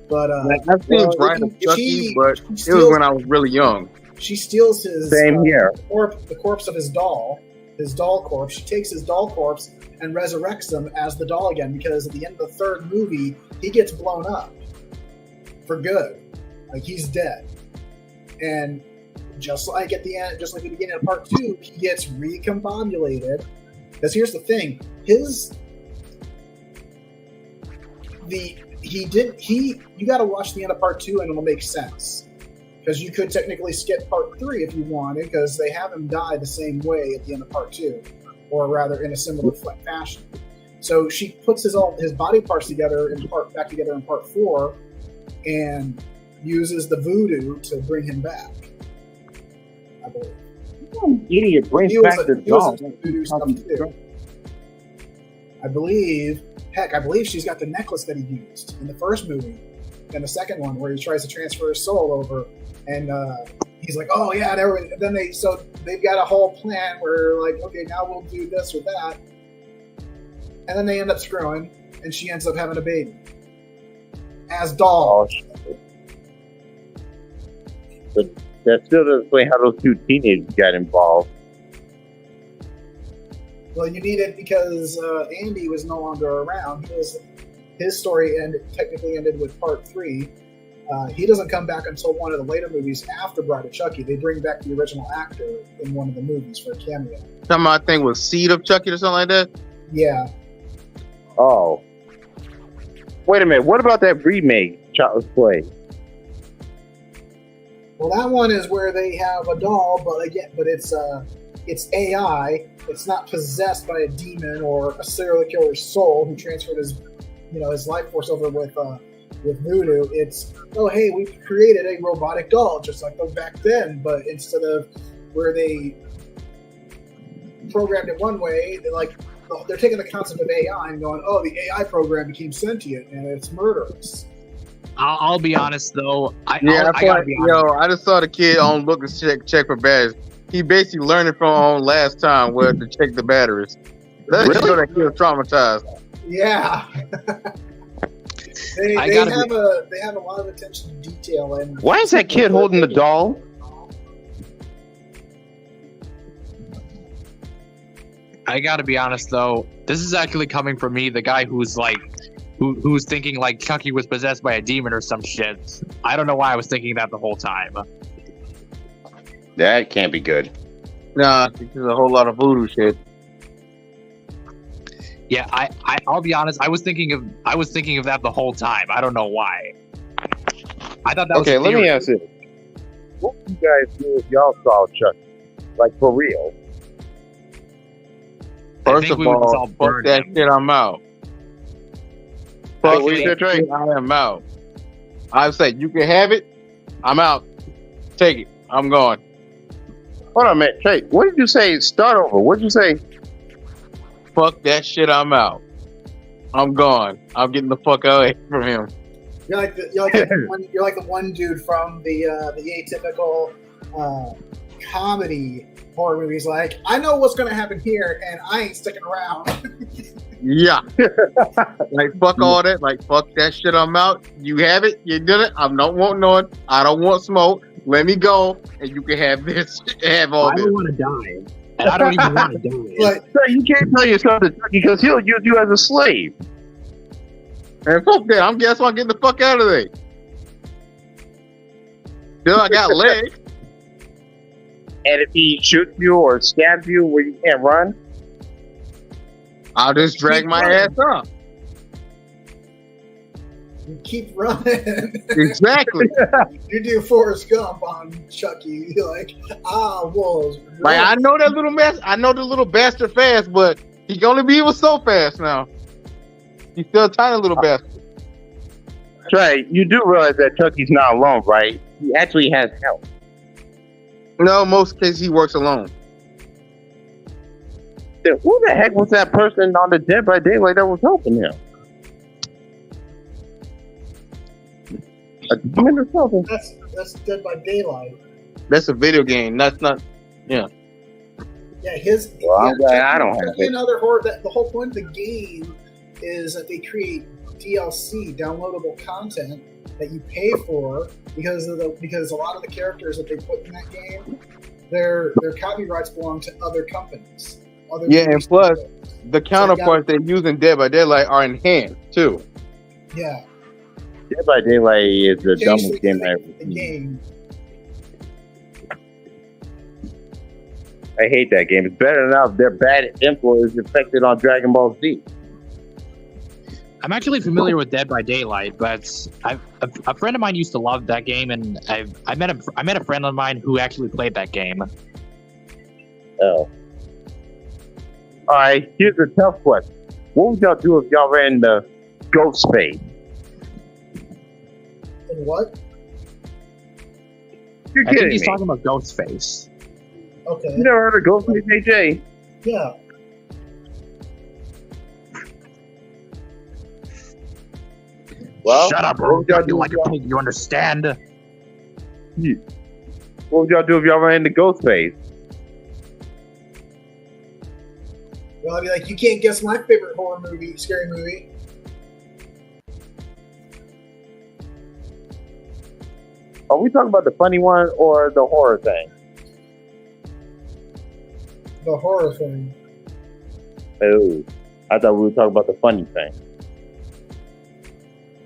But I've seen Bride of Chucky, but it was when I was really young. She steals his here. The corpse of his doll corpse. She takes his doll corpse and resurrects him as the doll again, because at the end of the third movie, he gets blown up for good. Like, he's dead. And just like at the end, just like the beginning of part 2, he gets recombobulated. Because here's the thing, you got to watch the end of part 2 and it'll make sense. Because you could technically skip part 3 if you wanted, because they have him die the same way at the end of part 2, or rather in a similar fashion. So she puts his body parts back together in part 4, and uses the voodoo to bring him back. I believe. Idiot brings back the doll. Voodoo stuff too. I believe she's got the necklace that he used in the first movie, and the second one where he tries to transfer his soul over, and he's like, "Oh yeah," then they've got a whole plan where like, okay, now we'll do this or that, and then they end up screwing, and she ends up having a baby as doll. But that still doesn't explain how those two teenagers got involved. Well, you need it because Andy was no longer around. His story technically ended with part 3. He doesn't come back until one of the later movies after Bride of Chucky. They bring back the original actor in one of the movies for a cameo. Some I think was Seed of Chucky or something like that. Yeah. Oh. Wait a minute. What about that remake, Child's Play? Well, that one is where they have a doll, but it's AI. It's not possessed by a demon or a serial killer's soul who transferred his life force over with voodoo. It's, oh hey, we created a robotic doll just like back then, but instead of where they programmed it one way, they're taking the concept of AI and going, oh, the AI program became sentient and it's murderous. I'll be honest though. I just saw the kid on look and check for batteries. He basically learned it from last time where to check the batteries. That's really? That kid was traumatized. Yeah. they have a lot of attention to detail. And why is that kid holding the doll? I gotta be honest though. This is actually coming from me, the guy who's like, who's thinking like Chucky was possessed by a demon or some shit. I don't know why I was thinking that the whole time. That can't be good. Nah, there's a whole lot of voodoo shit. Yeah, I'll be honest. I was thinking of that the whole time. I don't know why. I thought that was okay. Let me ask you: what would you guys do if y'all saw Chucky, like for real? First of all, fuck that shit. I'm out. Fuck that shit. I am out. I say you can have it. I'm out. Take it. I'm going. Hold on, man. Trey, what did you say? Start over. What did you say? Fuck that shit. I'm out. I'm gone. I'm getting the fuck away from him. You're like the one dude from the atypical comedy horror movies. Like, I know what's gonna happen here, and I ain't sticking around. Yeah. Like, fuck all that. Like, fuck that shit. I'm out. You have it. You did it. I don't want none. I don't want smoke. Let me go, and you can have this. Have all this. I don't want to die. And I don't even want to die. Like, you can't tell yourself to Chucky because he'll use you as a slave. And fuck that. I'm getting the fuck out of there. Still, I got legs. And if he shoots you or stabs you where you can't run, I'll just drag my ass up. You keep running. Exactly. You do Forrest Gump on Chucky. You're like, wolves. Like, I know that little mess. I know the little bastard fast, but he can only be so fast now. He's still a tiny little bastard. Trey, you do realize that Chucky's not alone, right? He actually has help. No, most cases he works alone. Then who the heck was that person on the Dead by Daylight that was helping him? A demon or something? That's Dead by Daylight. That's a video game. That's not. Yeah. Yeah, I'm glad I don't have it. Another horror. The whole point of the game is that they create DLC, downloadable content that you pay for because a lot of the characters that they put in that game, their copyrights belong to other companies. And plus the counterparts they use in Dead by Daylight are enhanced too. Yeah. Dead by Daylight is the dumbest game I ever seen. I hate that game. It's better enough their bad influence is affected on Dragon Ball Z. I'm actually familiar with Dead by Daylight, but a friend of mine used to love that game, and I met a friend of mine who actually played that game. Oh. All right, here's a tough question. What would y'all do if y'all ran the ghost phase? What? You're I kidding think he's me. talking about Ghostface. Okay. You never heard of Ghostface, AJ? Yeah. Well, shut up, bro. You like a pig, you understand? What would y'all do if y'all ran the ghost phase? Well, I'd be like, you can't guess my favorite scary movie. Are we talking about the funny one or the horror thing? The horror thing. Oh, I thought we were talking about the funny thing.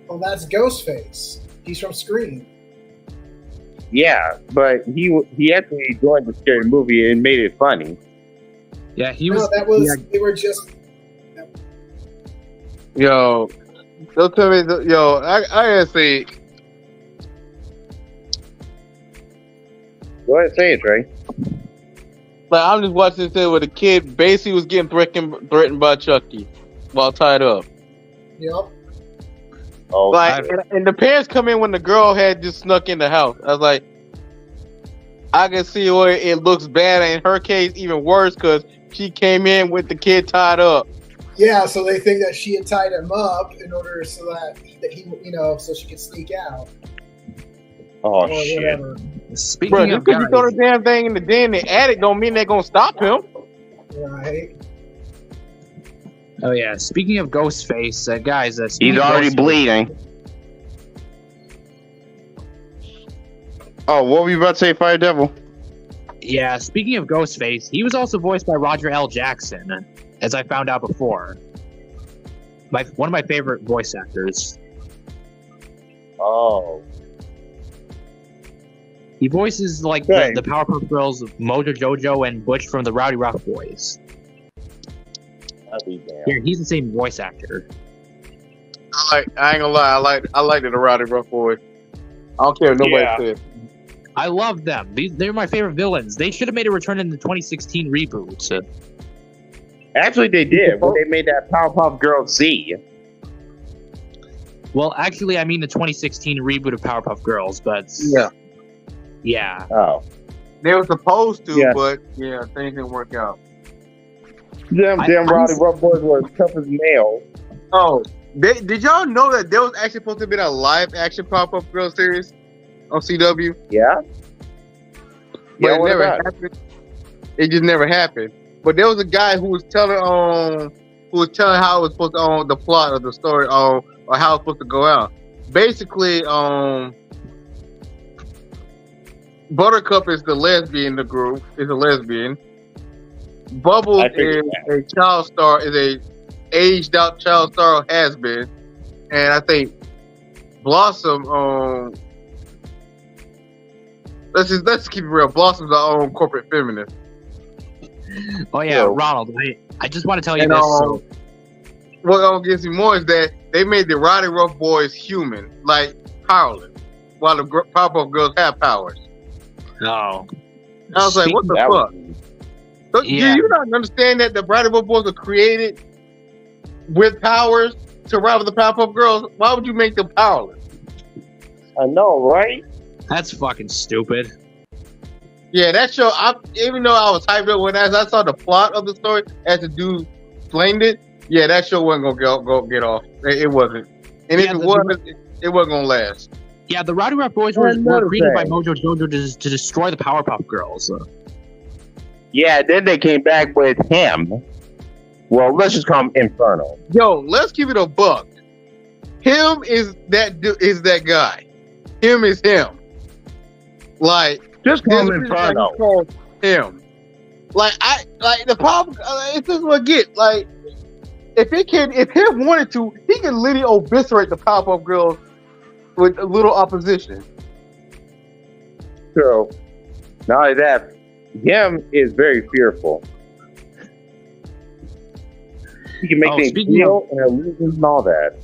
Well, that's Ghostface. He's from Scream. Yeah, but he actually joined the scary movie and made it funny. Yeah, he no, was. That was. They were just. Yo, don't tell me. Yo, I gotta say. Go ahead and say it, Trey. Like, I'm just watching this thing where the kid basically was getting threatened by Chucky while tied up. Yep. Oh, like, and the parents come in when the girl had just snuck in the house. I was like, I can see where it looks bad. In her case, even worse because she came in with the kid tied up. Yeah, so they think that she had tied him up in order so that he, so she could sneak out. Oh or shit! whatever. Speaking Bro, just of because you guys, throw the damn thing in the den, the attic don't mean they're gonna stop him. Right. oh yeah, speaking of Ghostface, guys, He's already bleeding. Oh, what were you about to say, Fire Devil? Yeah, speaking of Ghostface, he was also voiced by Roger L. Jackson, as I found out before. One of my favorite voice actors. Oh. He voices like Right. the Powerpuff Girls, Mojo Jojo, and Butch from the Rowdy Rough Boys. Yeah, he's the same voice actor. I ain't gonna lie, I like the Rowdy Rough Boys. I don't care what nobody says. I love them. They're my favorite villains. They should have made a return in the 2016 reboot. Actually, they did when they made that Powerpuff Girls Z. Well, actually, I mean the 2016 reboot of Powerpuff Girls, but yeah. Oh, they were supposed to, Yeah. but yeah, things didn't work out. Damn Rowdy Rough Boys were tough as nails. Oh, did y'all know that there was actually supposed to be a live action Powerpuff Girls series on CW? Yeah. But Yeah, it what never about it? happened. It just never happened. But there was a guy who was telling how it was supposed to the plot of the story or how it's supposed to go out. Basically, Buttercup is the lesbian in the group, is a lesbian. Bubbles is a child star, is a aged out child star, has been. And I think Blossom, let's keep it real. Blossom's our own corporate feminist. Oh yeah, Ronald. I just want to tell you And, this. So, what gets me more is that they made the Rowdy Rough Boys human, like powerless, while the Powerpuff Girls have powers. no. I was like, what the fuck? So, do you not understand that the Rowdy Rough Boys were created with powers to rival the Powerpuff Girls? Why would you make them powerless? I know, right? That's fucking stupid. Yeah, that show, even though I was hyped up when I saw the plot of the story as the dude explained it, yeah, that show wasn't going to get off. It wasn't. And if it wasn't, it wasn't going to last. Yeah, the Rowdy Rough Boys were created by Mojo Jojo to destroy the Powerpuff Girls. Yeah, then they came back with him. Well, let's just call him Inferno. Yo, let's keep it a buck. Him is that guy. Him is him. Like, just call him this is Inferno. like call him. Like the problem. It's just what I get. Like, if him wanted to, he can literally eviscerate the Powerpuff Girls with a little opposition. So, not only that, him is very fearful. He can make things real and illusions and all that.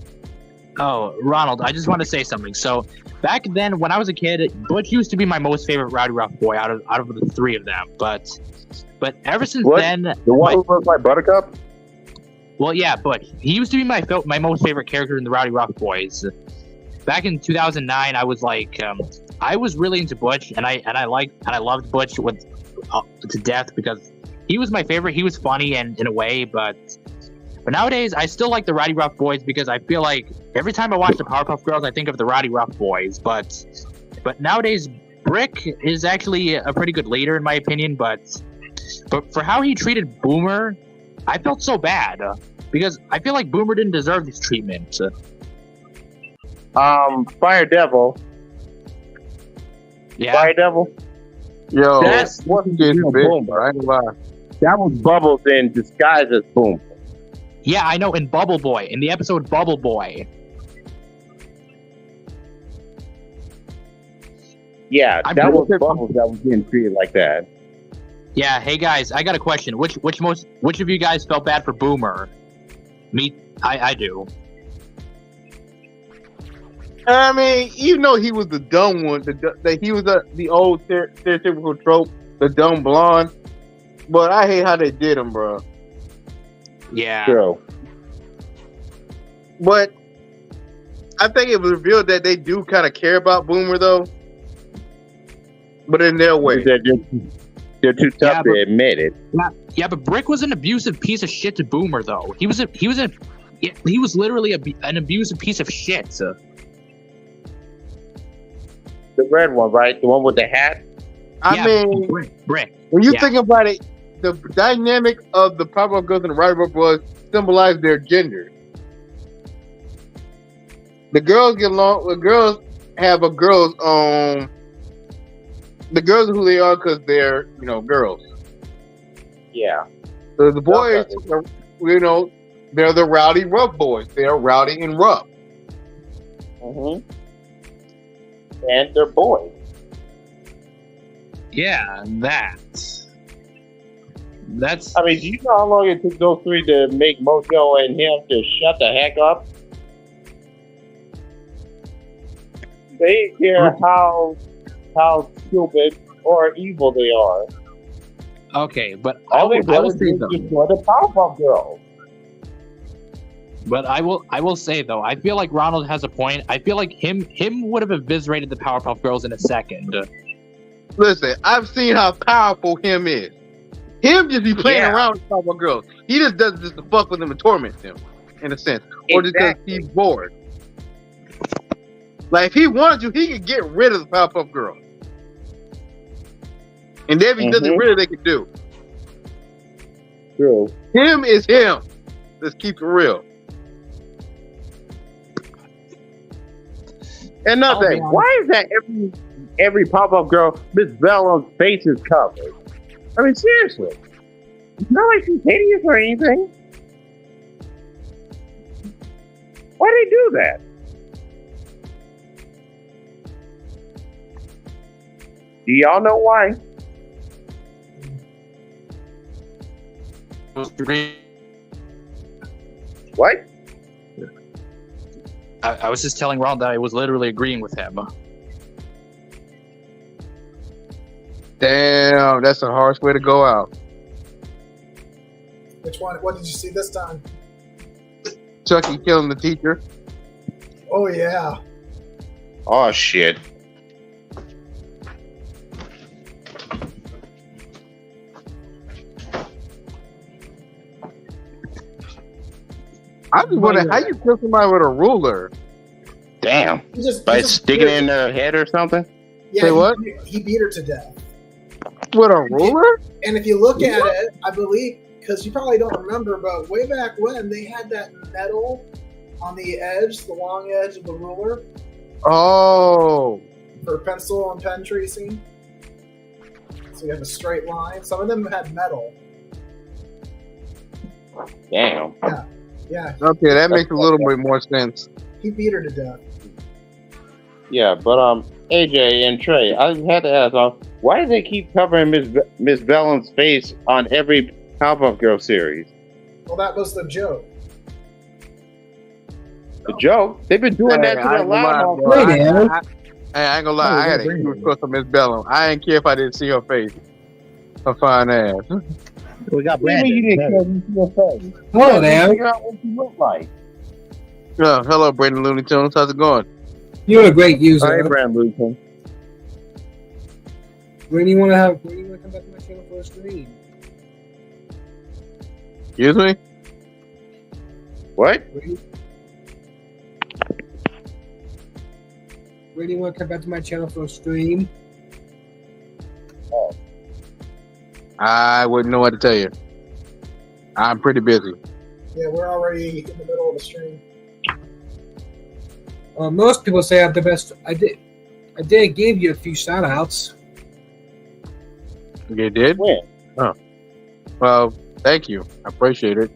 Oh, Ronald, I just want to say something. So, back then, when I was a kid, Butch used to be my most favorite Rowdy Rough Boy out of the three of them. But ever since then, the one who was my Buttercup. Well, yeah, but he used to be my most favorite character in the Rowdy Rough Boys. Back in 2009, I was like, I was really into Butch, and I loved Butch to death because he was my favorite. He was funny and in a way, but nowadays I still like the Rowdy Rough Boys because I feel like every time I watch the Powerpuff Girls, I think of the Rowdy Rough Boys. But nowadays, Brick is actually a pretty good leader in my opinion. But for how he treated Boomer, I felt so bad because I feel like Boomer didn't deserve this treatment. Fire Devil. Yeah. Fire Devil. Yo, that's what Boomer. I ain't gonna lie. That was Bubbles in disguise as Boomer. Yeah, I know. In Bubble Boy, in the episode Bubble Boy. Yeah, that was Bubbles that was getting treated like that. Yeah. Hey guys, I got a question. Which of you guys felt bad for Boomer? Me, I do. I mean, even though he was the dumb one, he was the old stereotypical trope, the dumb blonde. But I hate how they did him, bro. Yeah. True. But I think it was revealed that they do kind of care about Boomer, though. But in their way. They're too tough to admit it. Yeah, but Brick was an abusive piece of shit to Boomer, though. He was literally an abusive piece of shit. The red one, right? The one with the hat? I mean, Brick. When you think about it, the dynamic of the Powerpuff Girls and the Rival was symbolize their gender. The girls get along. The girls have a girls. The girls are who they are because they're girls. Yeah. So the boys, they're the rowdy rough boys. They're rowdy and rough. Mm-hmm. And they're boys. Yeah, that's. I mean, do you know how long it took those three to make Mojo and him to shut the heck up? They didn't care how stupid or evil they are. Okay, but All they I will say do though. is destroy the Powerpuff Girls. But I will say though, I feel like Ronald has a point. I feel like him would have eviscerated the Powerpuff Girls in a second. Listen, I've seen how powerful him is. Him just be playing around with Powerpuff Girls. He just does this to fuck with them and torment them, in a sense, or just because he's bored. Like if he wanted to, he could get rid of the Powerpuff Girls. And if he doesn't rid of, they could do. True. Him is him. Let's keep it real. Another thing, why is that every Powerpuff Girl, Miss Bella's face is covered? I mean, seriously. It's not like she's hideous or anything. Why do they do that? Do y'all know why? What? I was just telling Ronald that I was literally agreeing with him. Damn, that's a harsh way to go out. Which one? What did you see this time? Chucky killing the teacher. Oh yeah. Oh shit. I just wonder how you kill somebody with a ruler. Damn. By sticking it in their head or something? Yeah. Say what? He beat her to death. With a ruler? And if you look at it, I believe, because you probably don't remember, but way back when they had that metal on the edge, the long edge of the ruler. Oh. For pencil and pen tracing. So you have a straight line. Some of them had metal. Damn. Yeah. Okay, that makes a little bit more sense. He beat her to death. Yeah, but AJ and Trey, I had to ask, why do they keep covering Miss Bellen's face on every Powerpuff Girl series? Well, that was the joke. The joke? They've been doing that to their loud. I ain't gonna lie, I had a huge crush on Miss Bellum. I didn't care if I didn't see her face. Her fine ass. We got Brandon. You didn't care if you see her face. Hello there. Figure out what you look like. Hello, Brandon Looney Tunes. How's it going? You're a great user. Hi, Brandon Looney Tunes. When do you want to come back to my channel for a stream? Excuse me? What? When do you want to come back to my channel for a stream? Oh. I wouldn't know what to tell you. I'm pretty busy. Yeah, we're already in the middle of the stream. Most people say I have the best. I did give you a few shout outs. You did? When? Oh. Well, thank you. I appreciate it.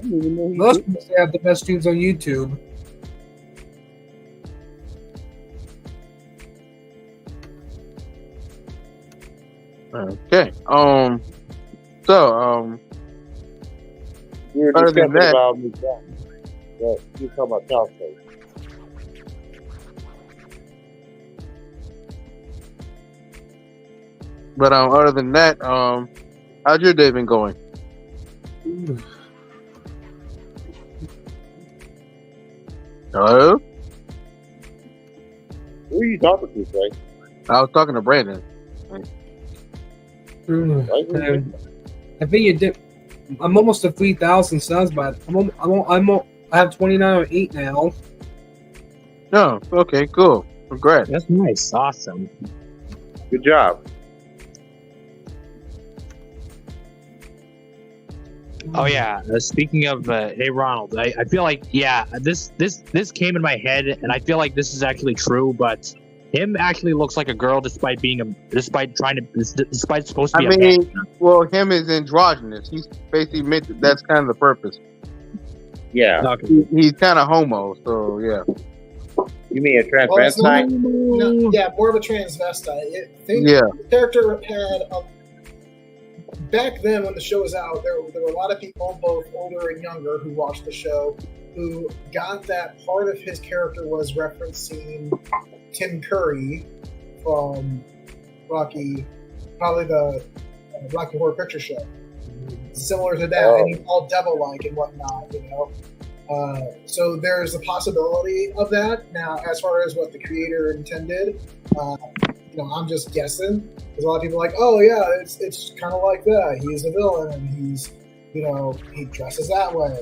Most people say I have the best streams on YouTube. Okay. We were other than discussing that, about Miss Bellen. Yeah, you talking about Child's Play. but other than that, how's your day been going? Hello? Who are you talking to, Trey? I was talking to Brandon. I think you did. I'm almost to 3,000 subs, but I have 29.8 now. Oh, okay, cool. Congrats. That's nice. Awesome. Good job. Oh yeah. Speaking of, hey Ronald, I feel like this came in my head, and I feel like this is actually true. But him actually looks like a girl, despite supposed to be. I mean, well, him is androgynous. He's basically meant to, that's kind of the purpose. Yeah. Okay. He's kind of homo, so yeah. You mean a transvestite? No, yeah, more of a transvestite. The character had back then when the show was out, there were a lot of people, both older and younger, who watched the show, who got that part of his character was referencing Tim Curry from Rocky, probably the Rocky Horror Picture Show. Similar to that, and he's all devil-like and whatnot, you know. So there's a possibility of that. Now, as far as what the creator intended, you know, I'm just guessing. Because a lot of people are like, oh yeah, it's kind of like that. He's a villain, and he's, you know, he dresses that way.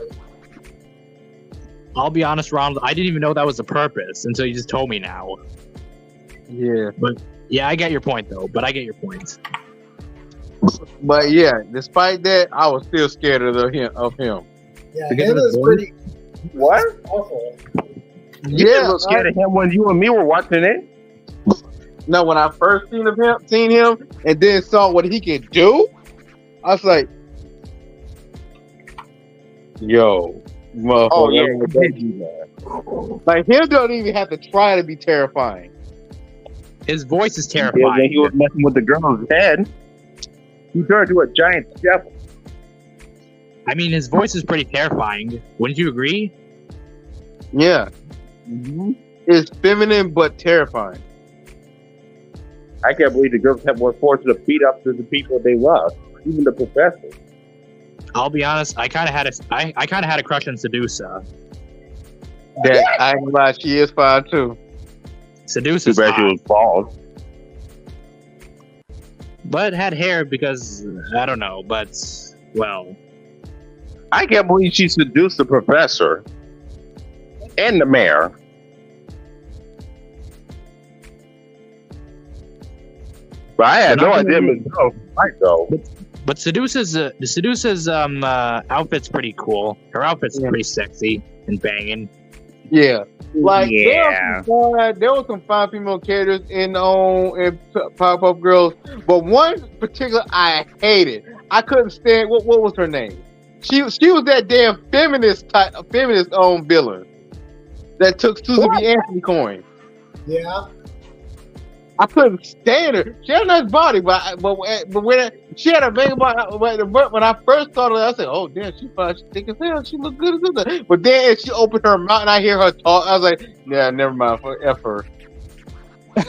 I'll be honest, Ronald, I didn't even know that was the purpose until you just told me now. Yeah. But yeah, I get your point though. But I get your point. But yeah, despite that, I was still scared of him. Yeah, him is pretty. What? Awful. You didn't look scared of him when you and me were watching it. No, when I first seen him, and then saw what he could do, I was like, "Yo, motherfucker!" Oh yeah, like him don't even have to try to be terrifying. His voice is terrifying. Yeah, he was messing with the girl's head. He turned to a giant devil. I mean, his voice is pretty terrifying. Wouldn't you agree? Yeah. Mm-hmm. It's feminine but terrifying. I can't believe the girls were forced to beat up to the people they love, even the professor. I'll be honest. I kind of had a crush on Sedusa. That I ain't gonna lie, she is fine too. Sedusa's Too bad she was bald. But had hair because I don't know. But well, I can't believe she seduced the professor and the mayor. But I had no idea Miss Girl was right though. But Sedusa's outfit's pretty cool. Her outfit's pretty sexy and banging. Yeah. Like there were some fine female characters in Powerpuff Girls, but one particular I hated. I couldn't stand. What was her name? She was that damn feminist villain that took Susan B. Anthony coin. Yeah. I couldn't stand her. She had a nice body, but when she had a big body, when I first saw her, I said, "Oh damn, she fine. She thick as hell. She look good as hell." But then as she opened her mouth and I hear her talk, I was like, "Yeah, never mind. F her."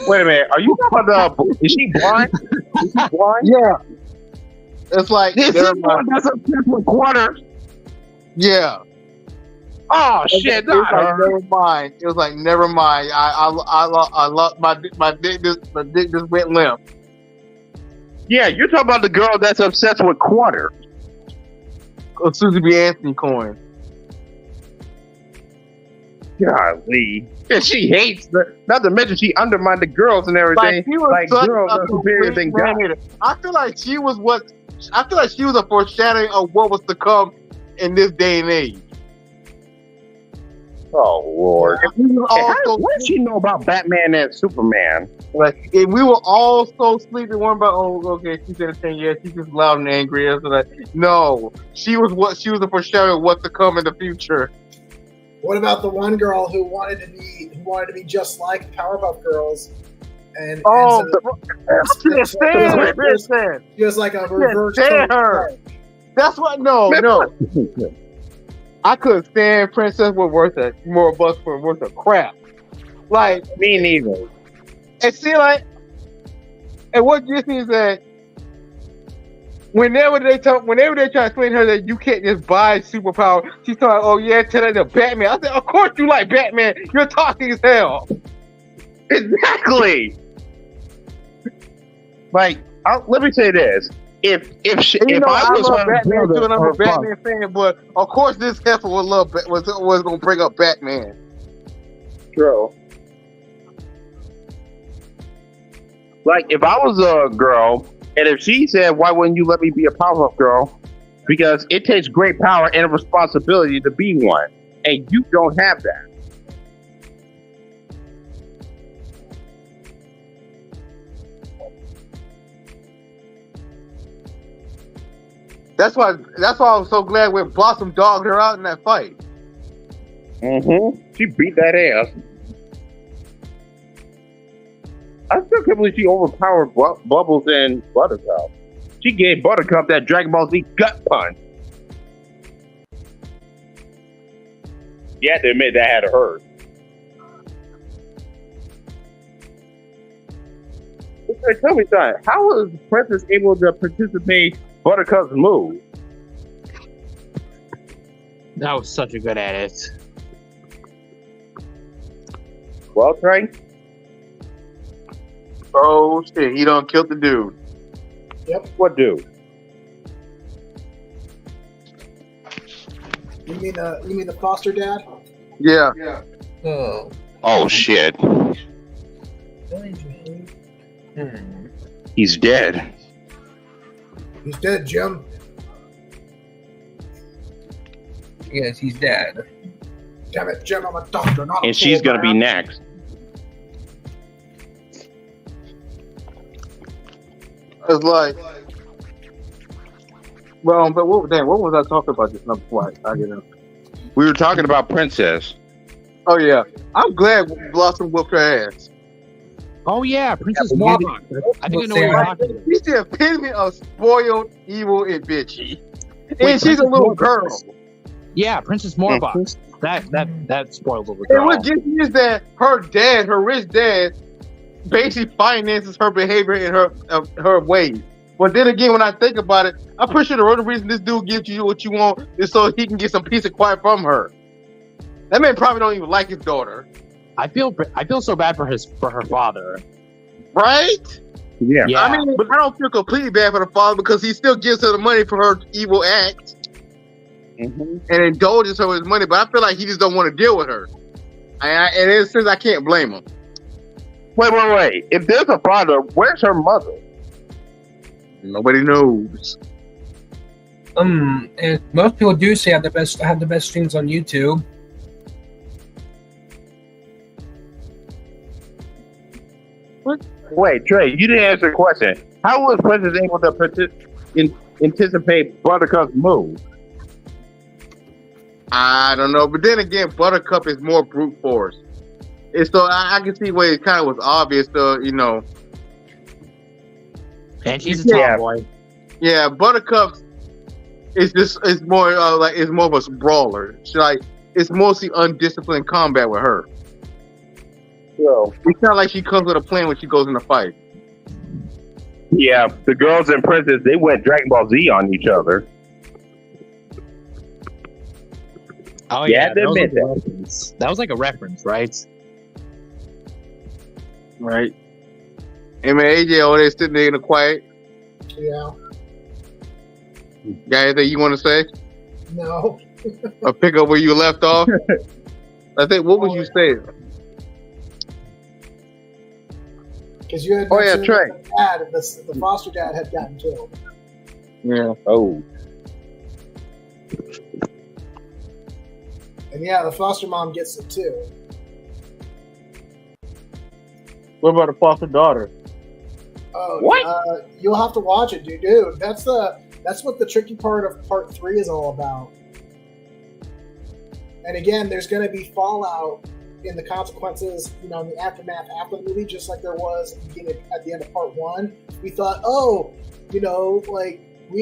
Wait a minute. Are you talking about? Is she blind? Is she blind? Yeah. It's like this is one that's a separate quarter. Yeah. Oh shit! It was like, never mind. It was like never mind. I lost my dick just went limp. Yeah, you're talking about the girl that's obsessed with quarter. Susan B. Anthony coin. Golly. And she hates not to mention she undermined the girls and everything. Like girls are superior than guys. I feel like she was a foreshadowing of what was to come in this day and age. Oh Lord! What does she know about Batman and Superman? Like, if we were all so sleepy, one about okay, she's entertaining, yeah, she's just loud and angry. No, she was a foreshadowing of what's to come in the future. What about the one girl who wanted to be just like Powerpuff Girls? And she was like a reverse. Her. That's what. No. I couldn't stand Princess worth of crap. Like me neither. And see, like, and what gets me is that whenever they try to explain to her that you can't just buy superpower, she's talking, oh yeah, tell her to Batman. I said, of course you like Batman. You're talking as hell. Exactly. Like, let me say this. if You know, I I was love her Batman brother too, and I'm or a Batman fan, but of course this heifer was gonna bring up Batman. True. Like, if I was a girl, and if she said, why wouldn't you let me be a Powerpuff Girl? Because it takes great power and a responsibility to be one. And you don't have that. That's why I was so glad when Blossom dogged her out in that fight. Mm-hmm. She beat that ass. I still can't believe she overpowered Bubbles and Buttercup. She gave Buttercup that Dragon Ball Z gut punch. You had to admit that had to hurt. Okay, tell me something. How was Princess able to participate Buttercup's move? That was such a good edit. Well, Trey? Oh shit, he done killed the dude. Yep. What dude? You mean the foster dad? Yeah. Oh. Oh shit. He's dead. He's dead, Jim. Yes, he's dead. Damn it, Jim, I'm a doctor, not a And she's fool, gonna be man. next. It's like, well, but what was I talking about just now before I get in? We were talking about Princess. Oh yeah, I'm glad Blossom whooped her ass. Oh yeah, Princess Morrock. I think I know what you're talking about. She's the epitome of spoiled, evil, and bitchy, Wait, and she's a Princess little Morrock. girl. Yeah, Princess Morrock. That spoiled little And girl. what gets me is that her dad, her rich dad, basically finances her behavior and her ways. But then again, when I think about it, I'm pretty sure the only reason this dude gives you what you want is so he can get some peace and quiet from her. That man probably don't even like his daughter, I feel so bad for her father. right? Yeah. I mean, I don't feel completely bad for the father because he still gives her the money for her evil act and indulges her with his money. But I feel like he just don't want to deal with her, and in a sense, I can't blame him. Wait. If there's a father, where's her mother? Nobody knows. And most people do say have the best streams on YouTube. Wait, Trey, you didn't answer the question. How was Princess able to anticipate Buttercup's move? I don't know, but then again, Buttercup is more brute force. And so I can see where it kind of was obvious, you know. And she's a tomboy. Yeah, Buttercup is more of a brawler. It's mostly undisciplined combat with her. So it's not like she comes with a plan when she goes in a fight. Yeah, the girls and Princess, they went Dragon Ball Z on each other. Oh You yeah, had to admit that. reference. That was like a reference, right? Right. Hey man, AJ over there sitting there in the quiet. Yeah. Got anything you want to say? No. Or pick up where you left off? I think, what was you saying? Because you had Oh, yeah, mentioned Trey. that the foster dad had gotten killed. Yeah. Oh. And yeah, the foster mom gets it too. What about the foster daughter? Oh, What? You'll have to watch it, dude. That's what the tricky part of part 3 is all about. And again, there's going to be fallout in the consequences, in the aftermath after the movie, just like there was at the end of part 1. We thought, we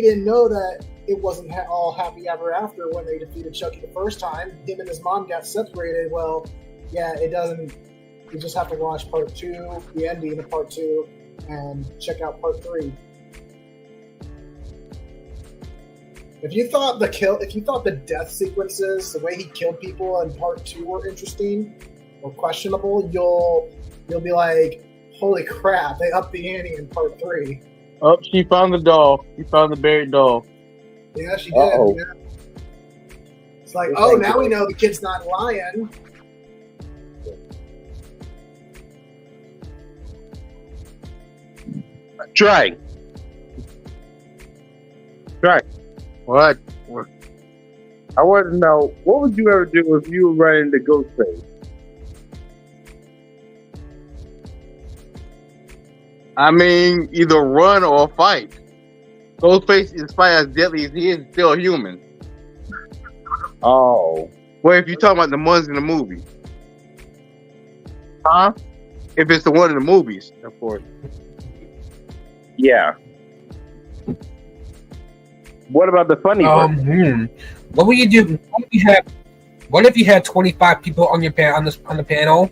didn't know that it wasn't all happy ever after when they defeated Chucky the first time. Him and his mom got separated. Well, yeah, it doesn't. You just have to watch part 2, the ending of part 2, and check out part 3. If you thought the death sequences, the way he killed people in part 2 were interesting or questionable, you'll be like, holy crap, they upped the ante in part 3. Oh, she found the doll. She found the buried doll. Yeah, she did. Uh-oh. Yeah. It's like, oh, now we know the kid's not lying. Try. What? I want to know, what would you ever do if you were running into Ghostface? I mean, either run or fight. Ghostface, despite as deadly as he is, still human. Oh. Well, if you're talking about the ones in the movie. Huh? If it's the one in the movies, of course. Yeah. What about the funny part? What would you do? What if you had 25 people on your on the panel?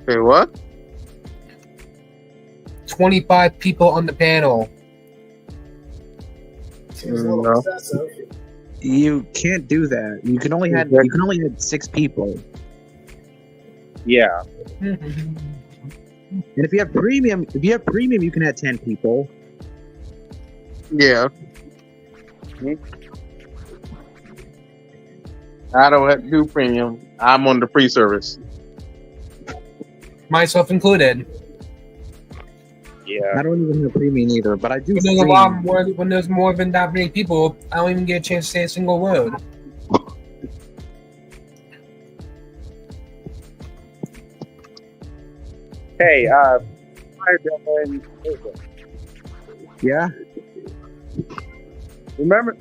Say what? 25 people on the panel. Seems a little excessive. You can't do that. You can only have 6 people. Yeah. And if you have premium, you can have 10 people. Yeah. I don't have to do premium. I'm on the free service. Myself included. Yeah. I don't even have premium either, but I do. When there's a lot more, when there's more than that many people, I don't even get a chance to say a single word. Hey, yeah. Remember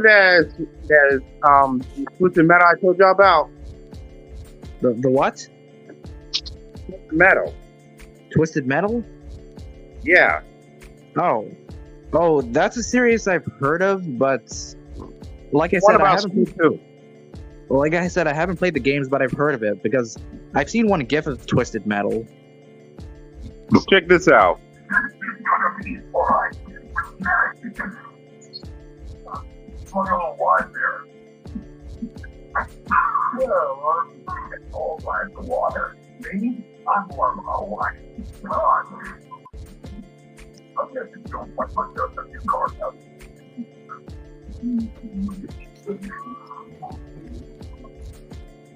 that Twisted Metal I told y'all about? The what? Metal. Twisted Metal? Yeah. Oh, that's a series I've heard of, but like I said, I haven't played. Well, like I said, I haven't played the games, but I've heard of it because I've seen one GIF of Twisted Metal. Check this out.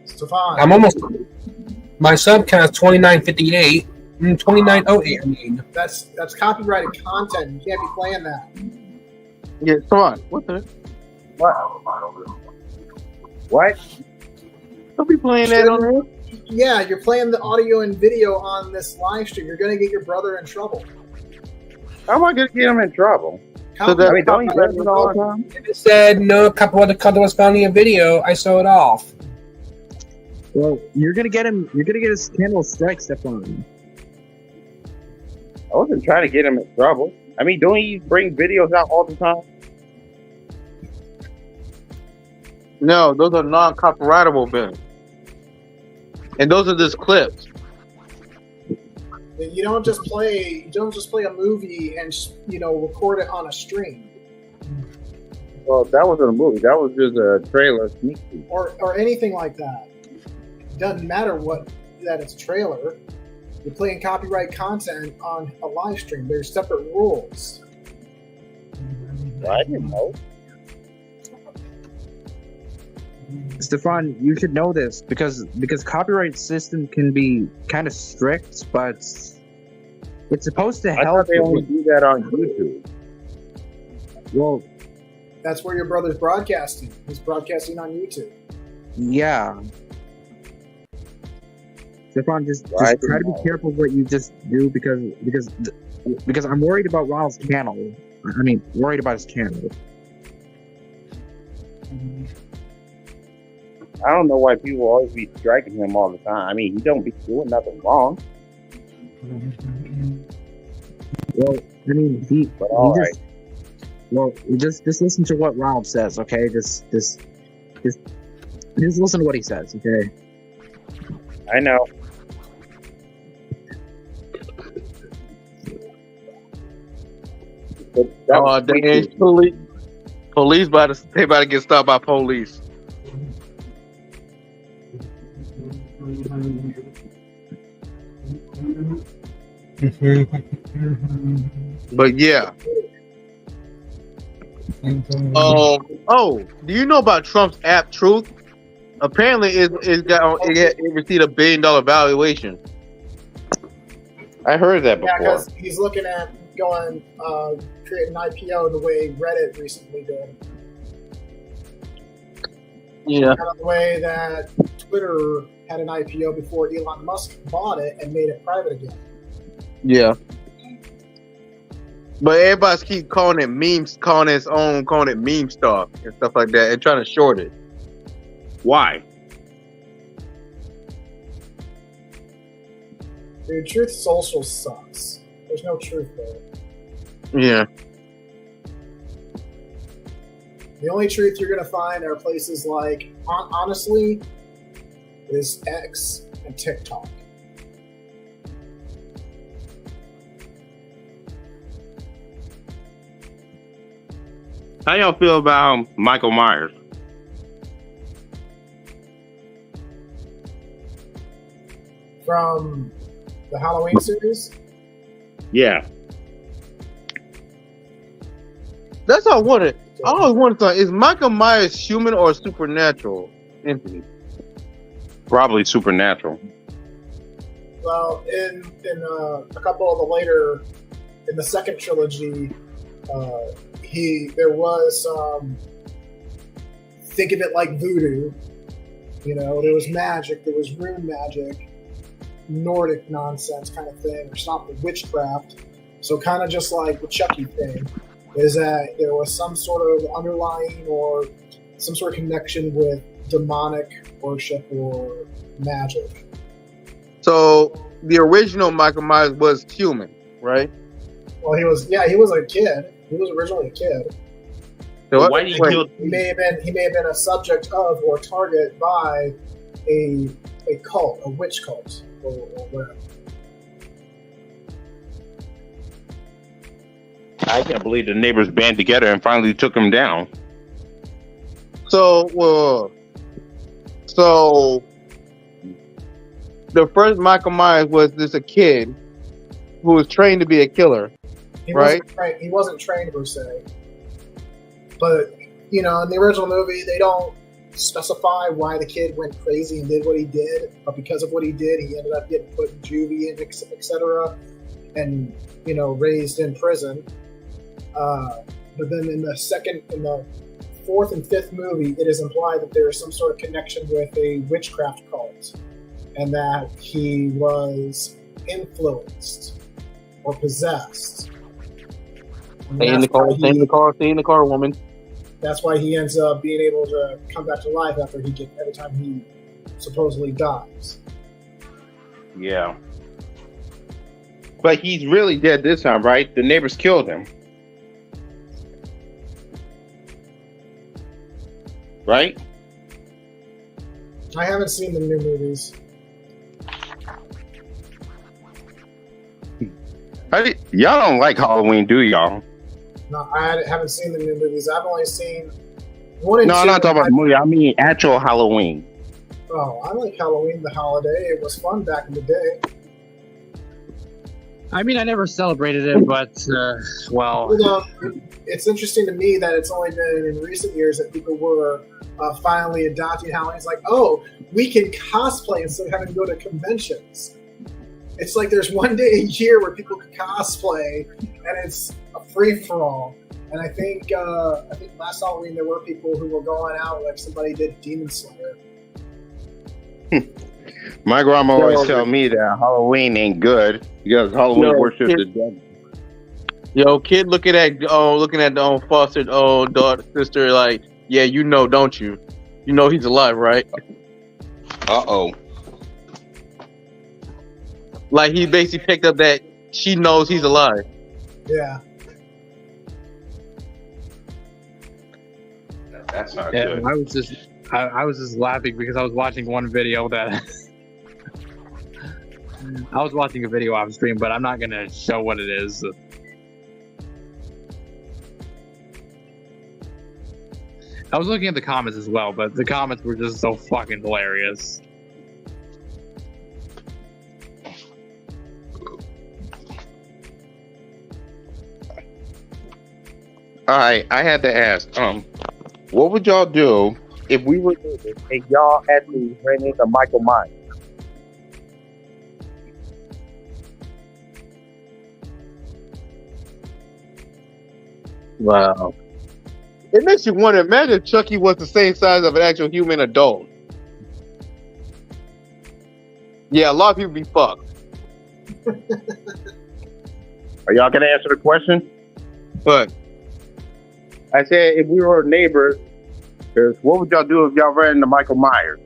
Stefan. I'm almost. My sub count is 2958. 2908. I mean, That's copyrighted content. You can't be playing that. Yeah, come on. What the? What? Don't be playing that on there. Yeah, you're playing the audio and video on this live stream. You're going to get your brother in trouble. How am I going to get him in trouble? So that, I mean, don't you listen all the time? it said no. A couple other content was found in a video. I saw it off. Well, you're gonna get him. You're gonna get his channel strike, Stefan. I wasn't trying to get him in trouble. I mean, don't you bring videos out all the time? No, those are non-copyrightable bills. And those are just clips. You don't just play a movie and record it on a stream. Well, that wasn't a movie. That was just a trailer sneak peek. Or anything like that. It doesn't matter that it's a trailer. You're playing copyright content on a live stream. There's separate rules. I didn't know. Stefan, you should know this because copyright system can be kind of strict, but it's supposed to help. I thought they only do that on YouTube. Well, that's where your brother's broadcasting. He's broadcasting on YouTube. Yeah. Stefan, just try to be careful what you just do because I'm worried about Ronald's channel. I mean, worried about his channel. I don't know why people always be striking him all the time. I mean, he don't be doing nothing wrong. Well, I mean, just listen to what Ronald says, okay? Just listen to what he says, okay? I know. Oh, dang, police about to get stopped by police. But yeah. Oh, do you know about Trump's app Truth? Apparently, it received $1 billion valuation. I heard that Yeah, before. because he's looking at going create an IPO the way Reddit recently did. Yeah. Kind of the way that Twitter had an IPO before Elon Musk bought it and made it private again. Yeah. But everybody's keep calling it memes, calling it meme stuff and stuff like that, and trying to short it. Why? Dude, Truth Social sucks. There's no truth there. Yeah. The only truth you're gonna find are places like, honestly, is X and TikTok. How y'all feel about Michael Myers? From the Halloween series? Yeah. That's all I wanted. I always wanted to know, is Michael Myers human or supernatural entity? Probably supernatural. Well, in a couple of the later, in the second trilogy, there was think of it like voodoo. You know, there was magic, there was rune magic, Nordic nonsense kind of thing, or something, witchcraft. So kind of just like the Chucky thing, is that there was some sort of underlying or some sort of connection with demonic worship or magic. So the original Michael Myers was human, right? Well, he was a kid. He was originally a kid. So why did he kill? He may have been a subject of or target by a cult, a witch cult, or whatever. I can't believe the neighbors band together and finally took him down. So the first Michael Myers was just a kid who was trained to be a killer, right? He wasn't trained per se, but you know, in the original movie, they don't specify why the kid went crazy and did what he did, but because of what he did, he ended up getting put in juvie and etc., and you know, raised in prison. But then in the fourth and fifth movie, it is implied that there is some sort of connection with a witchcraft cult, and that he was influenced or possessed. Stay in the car, woman. That's why he ends up being able to come back to life every time he supposedly dies. Yeah. But he's really dead this time, right? The neighbors killed him. Right? I haven't seen the new movies. Y'all don't like Halloween, do y'all? No, I haven't seen the new movies. I've only seen one and two. No, I'm not talking about the movie. I mean actual Halloween. Oh, I like Halloween, the holiday. It was fun back in the day. I mean, I never celebrated it, but, well... You know, it's interesting to me that it's only been in recent years that people were finally adopting Halloween. It's like, oh, we can cosplay instead of having to go to conventions. It's like there's one day a year where people can cosplay, and it's a free-for-all. And I think last Halloween there were people who were going out like somebody did Demon Slayer. My grandma always tell me that Halloween ain't good because Halloween worships the devil. Yo, kid looking at the fostered daughter, sister, like, yeah, you know, don't you? You know he's alive, right? Uh-oh. Like, he basically picked up that she knows he's alive. Yeah. That's not Yeah, good. I was just laughing because I was watching one video that I was watching a video off stream, but I'm not gonna show what it is. I was looking at the comments as well, but the comments were just so fucking hilarious. I had to ask, what would y'all do if we were neighbors and y'all actually ran into Michael Myers? Wow. It makes you wonder, imagine if Chucky was the same size of an actual human adult. Yeah, a lot of people be fucked. Are y'all gonna answer the question? But I said if we were neighbors, what would y'all do if y'all ran into Michael Myers?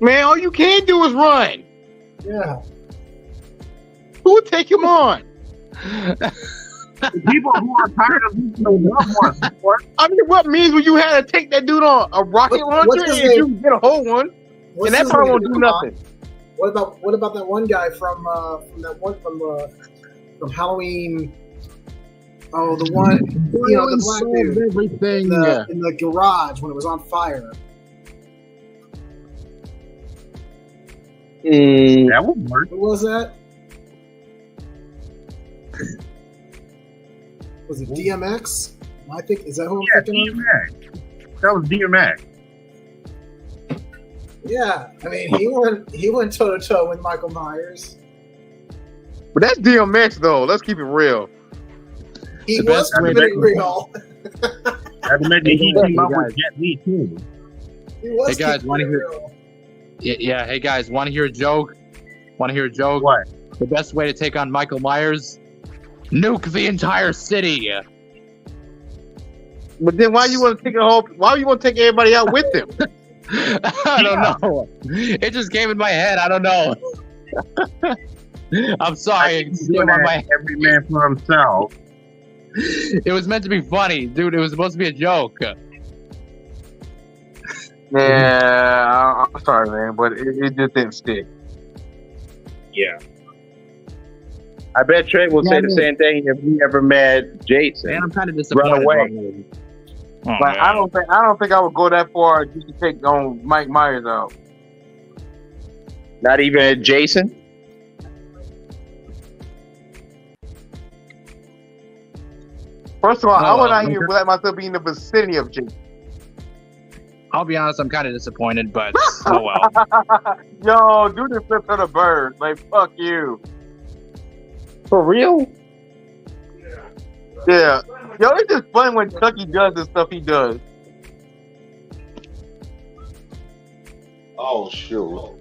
man, all you can do is run. Yeah. Who would take him on? People who are tired of losing their loved ones. I mean, what means when you had to take that dude on a rocket launcher and you get a whole one, and that probably won't do nothing. What about that one guy from Halloween? Oh, the one, the black dude everything in the garage when it was on fire. That would work. Who was that? Was it DMX? I think is that who I'm thinking of? DMX. That was DMX. Yeah, I mean he went toe to toe with Michael Myers. But that's DMX though. Let's keep it real. He was keeping it real. He came up with Jet Li too. He was Hey guys, keeping want it to hear? real. Yeah. Hey guys, want to hear a joke? Want to hear a joke? What? The best way to take on Michael Myers? Nuke the entire city. But then why you want to take why you want to take everybody out with him? I don't know. It just came in my head. I don't know. I'm sorry. It came on my head. Every man for himself. It was meant to be funny, dude. It was supposed to be a joke. Yeah, I'm sorry, man, but it just didn't stick. Yeah. I bet Trey will say the same thing if we ever met Jason. Man, I'm kind of disappointed. Run away. Like, I don't think I would go that far just to take on Mike Myers out. Not even Jason? First of all, I would not even let myself be in the vicinity of Jason. I'll be honest, I'm kind of disappointed, but oh well. Yo, do the flip of the bird. Like, fuck you. For real? Yeah. Yo, it's just fun when Chucky does the stuff he does. Oh, sure.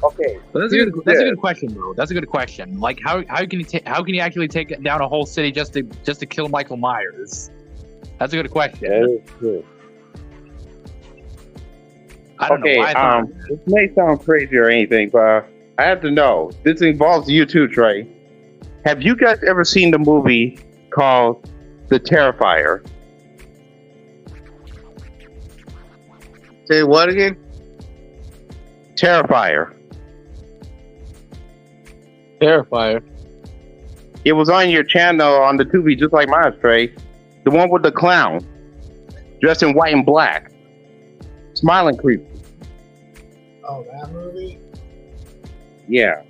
Okay. But that's a good question, though. That's a good question. Like, how can you actually take down a whole city just to kill Michael Myers? That's a good question. That is good. I don't know why this may sound crazy or anything, but I have to know. This involves you too, Trey. Have you guys ever seen the movie called The Terrifier? Say what again? Terrifier. Terrifier. It was on your channel on the Tubi, just like mine, Trey. The one with the clown, dressed in white and black, smiling creepy. Oh, that movie? Yeah.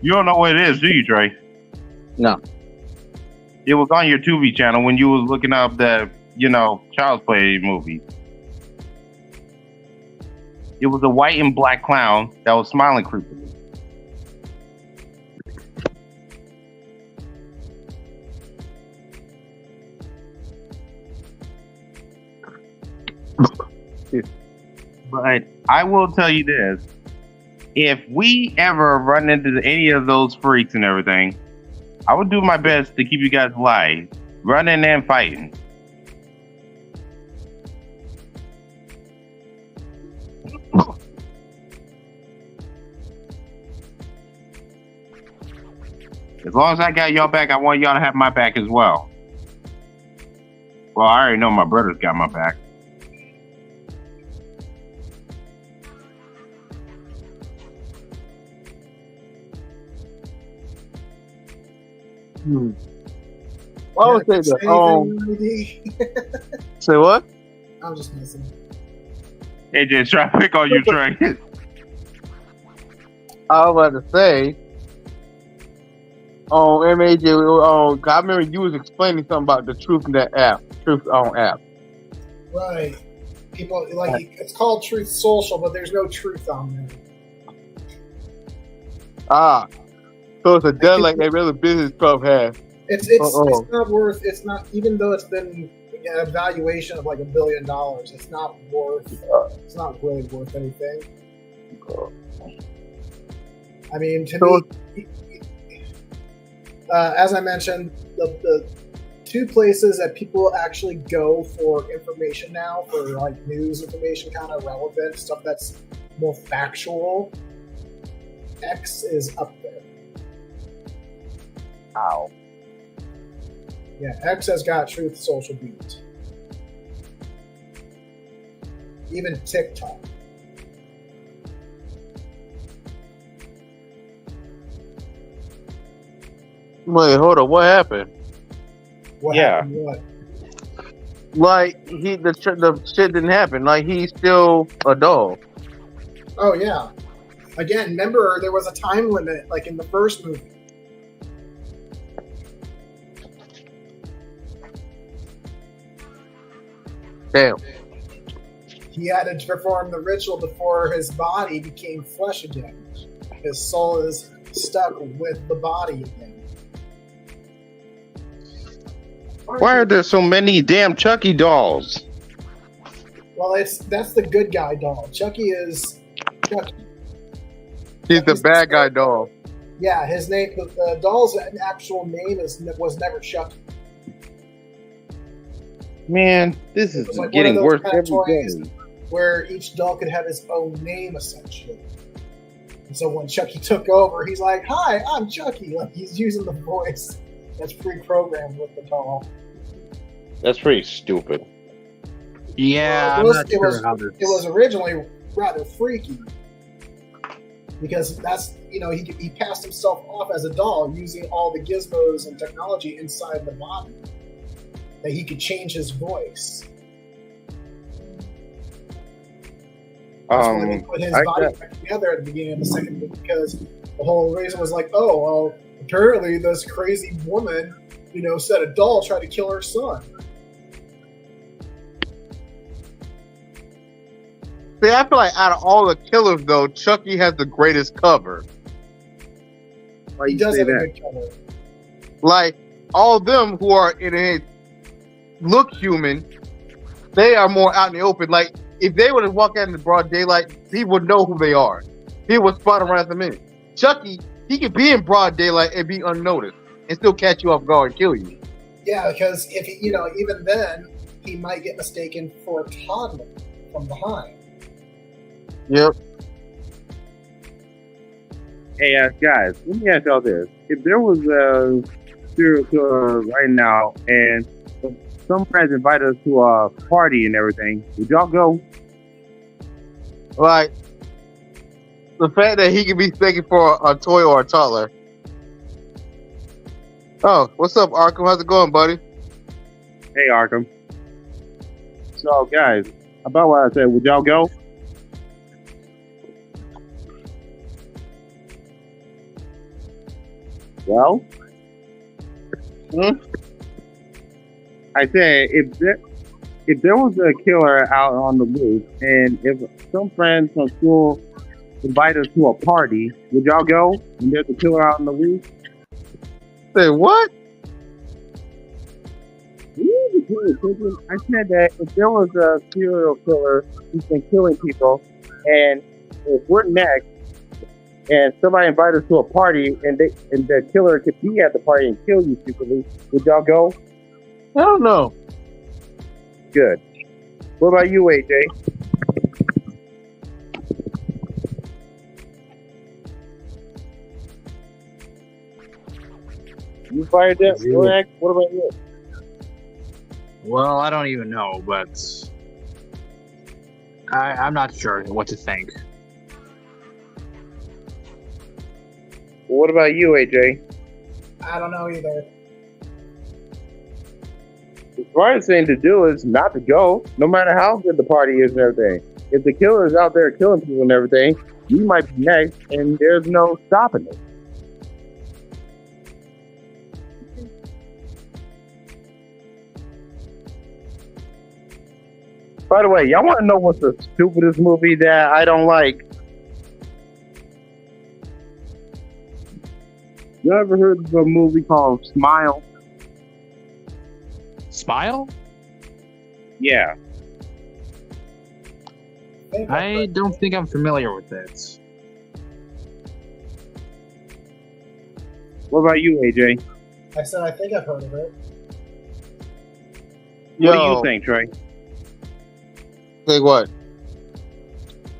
You don't know what it is, do you, Trey? No. It was on your Tubi channel when you was looking up the, Child's Play movie. It was a white and black clown that was smiling creepily. But I will tell you this. If we ever run into any of those freaks and everything, I would do my best to keep you guys alive, running and fighting. As long as I got y'all back, I want y'all to have my back as well. Well, I already know my brother's got my back. I would say that. Say what? I'm just messing. AJ, try to pick on you, Trey. I was about to say, MAJ, I remember you was explaining something about the truth in that app. Truth on app. Right. People like it's called Truth Social, but there's no truth on there. Ah. So it's a debt like every other business club has. It's not worth. It's not, even though it's been an valuation of like $1 billion. It's not worth. It's not really worth anything. I mean, to me, as I mentioned, the two places that people actually go for information now, for like news information, kind of relevant stuff that's more factual. X is up there. Ow. Yeah, X has got Truth Social beat. Even TikTok. Wait, hold on. What happened? What happened? What? Like the shit didn't happen. Like he's still a dog. Oh yeah. Again, remember there was a time limit, like in the first movie. Damn. He had to perform the ritual before his body became flesh again. His soul is stuck with the body again. Why are there so many damn Chucky dolls? Well, that's the good guy doll. Chucky is Chucky. He's the bad guy doll. Yeah, his name, the doll's actual name was never Chucky. Man, this is like getting worse every toys day. Where each doll could have his own name, essentially. And so when Chucky took over, he's like, "Hi, I'm Chucky." Like he's using the voice that's pre-programmed with the doll. That's pretty stupid. Yeah, it was originally rather freaky because that's he passed himself off as a doll using all the gizmos and technology inside the body that he could change his voice. That's why they put his body back together at the beginning of the second movie, because the whole reason was like, oh well, apparently this crazy woman, said a doll tried to kill her son. See, I feel like out of all the killers, though, Chucky has the greatest cover. Why He you does say have a that? good cover. Like, all of them who are in it look human, they are more out in the open. Like, if they were to walk out in the broad daylight, people would know who they are. People would spot them right at the minute. Chucky, he could be in broad daylight and be unnoticed and still catch you off guard and kill you. Yeah, because if even then, he might get mistaken for a toddler from behind. Yep. Hey, guys, let me ask y'all this. If there was a serial killer right now and some friends invite us to a party and everything, would y'all go? Like, the fact that he could be thinking for a toy or a toddler. Oh, what's up, Arkham? How's it going, buddy? Hey, Arkham. So, guys, about what I said, would y'all go? Well, I said if there was a killer out on the loose, and if some friends from school invite us to a party, would y'all go? And there's a killer out on the loose. Say what? I said that if there was a serial killer who's been killing people, and if we're next, and somebody invited us to a party, and the killer could be at the party and kill you secretly, would y'all go? I don't know. Good. What about you, AJ? You fired that? Relax. What about you? Well, I don't even know, but I'm not sure what to think. What about you, AJ? I don't know either. The smartest thing to do is not to go, no matter how good the party is and everything. If the killer is out there killing people and everything, you might be next, and there's no stopping it. By the way, y'all want to know what's the stupidest movie that I don't like? You ever heard of a movie called Smile? Smile? Yeah. I don't think I'm familiar with this. What about you, AJ? I said I think I've heard of it. What do you think, Trey? Think what?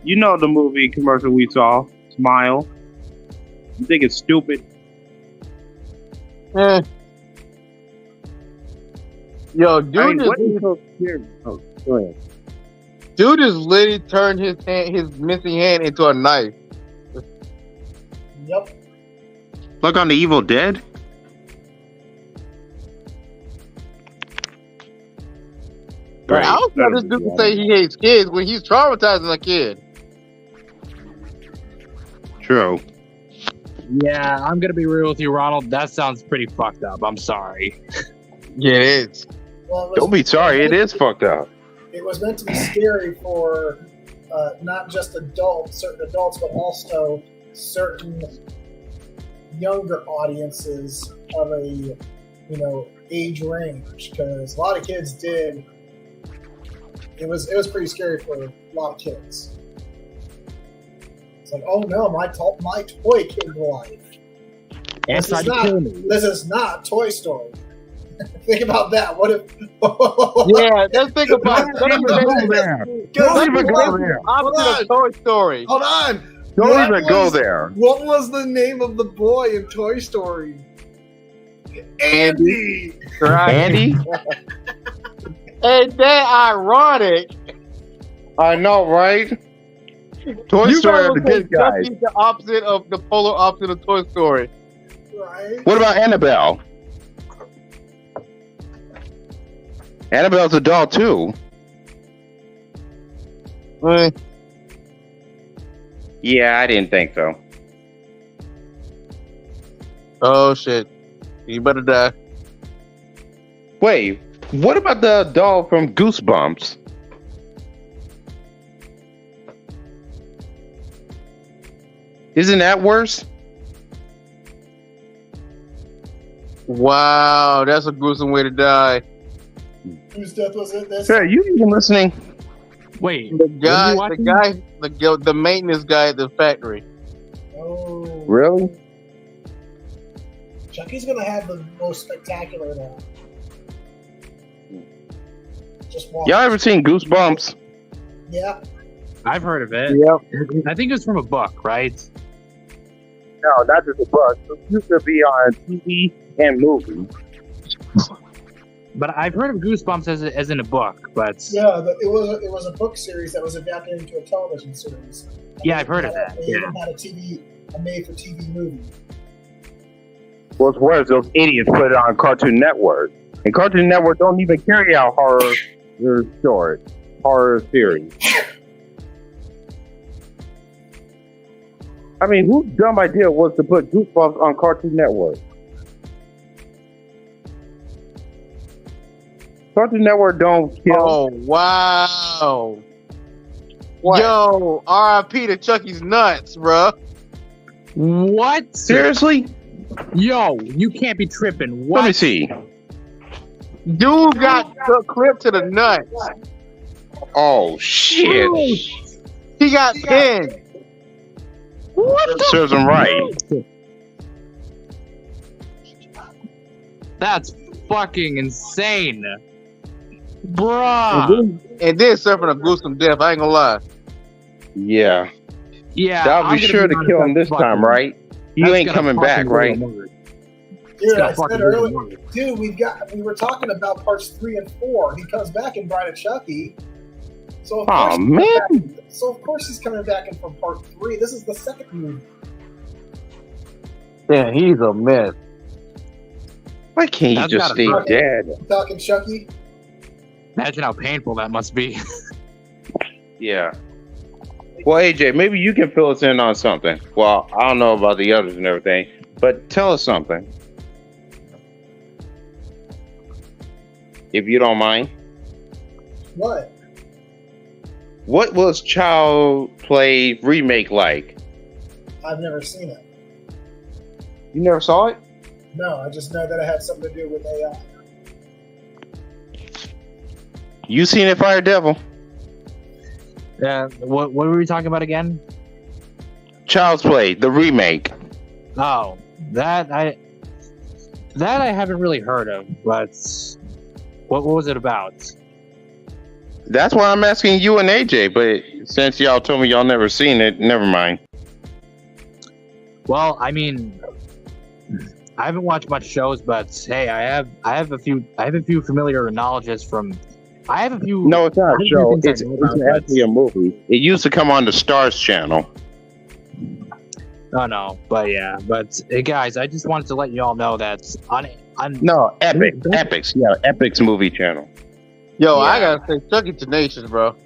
You know the movie commercial we saw, Smile. You think it's stupid? Yo, dude, I mean, what is so scary? Oh, go ahead. Dude just literally turned his missing hand into a knife. Yep. Look on the Evil Dead? Right. I don't know this dude say he hates kids when he's traumatizing a kid. True. Yeah, I'm gonna be real with you, Ronald. That sounds pretty fucked up. I'm sorry. Yeah, it is. Well, Don't be sorry. It is fucked up. It was meant to be scary for not just certain adults, but also certain younger audiences of a age range, because a lot of kids did. It was pretty scary for a lot of kids. It's like, oh no, my toy came to life. This is not Toy Story. Think about that. What if? Yeah, let's think about it. Don't even go there. Opposite of Toy Story. Hold on. Don't even go there. What was the name of the boy in Toy Story? Andy. Right. Andy? Ain't that ironic? I know, right? Toy Story are the good guys. The polar opposite of Toy Story. Right. What about Annabelle? Annabelle's a doll too. Yeah, I didn't think so. Oh shit. You better die. Wait, what about the doll from Goosebumps? Isn't that worse? Wow, that's a gruesome way to die. Whose death was it? This? Sir, you even listening? Wait, the maintenance guy at the factory. Oh. Really? Chucky's gonna have the most spectacular now. Just watch. Y'all ever seen Goosebumps? Yeah. I've heard of it. Yep. I think it was from a book, right? No, not just a book. It used to be on TV and movies. But I've heard of Goosebumps as in a book, but Yeah, it was a book series that was adapted into a television series. yeah, I've heard of that. They Yeah. even had a made-for-TV movie. What's worse, those idiots put it on Cartoon Network. And Cartoon Network don't even carry out horror series. I mean, whose dumb idea was to put Goosebumps on Cartoon Network? Cartoon Network don't kill. Oh, wow. What? Yo, R.I.P. to Chucky's nuts, bruh. What? Seriously? Yo, you can't be tripping. What? Let me see. Dude got clipped to the nuts. Oh, shit. He got pinned. What the Serves him right. That's fucking insane. Bruh. And then suffering a gruesome death, I ain't gonna lie. Yeah. Yeah. That'll be sure to kill him this time, right? You ain't coming back, right? Dude, I said earlier, dude, we were talking about parts 3 and 4. He comes back in Bride of Chucky. So of course of course he's coming back in from part 3. This is the second movie. Yeah, he's a mess. Why can't he just stay dead? Talking Chucky? Imagine how painful that must be. Yeah. Well, AJ, maybe you can fill us in on something. Well, I don't know about the others and everything, but tell us something. If you don't mind. What? What was Child Play remake like? I've never seen it. You never saw it? No, I just know that it had something to do with AI. You seen it, Fire Devil? What were we talking about again? Child's Play, the remake. Oh, that I haven't really heard of, but what was it about? That's why I'm asking you and AJ, but since y'all told me y'all never seen it, never mind. Well, I mean, I haven't watched much shows, but hey, I have a few familiar knowledges from. I have a few. No, it's not a show. It's actually a movie. It used to come on the Stars channel. Oh no, but yeah, hey, guys, I just wanted to let you all know that on no Epix, yeah, Epix movie channel. Yo, Yeah. I gotta say, Chucky Tenacious, bro.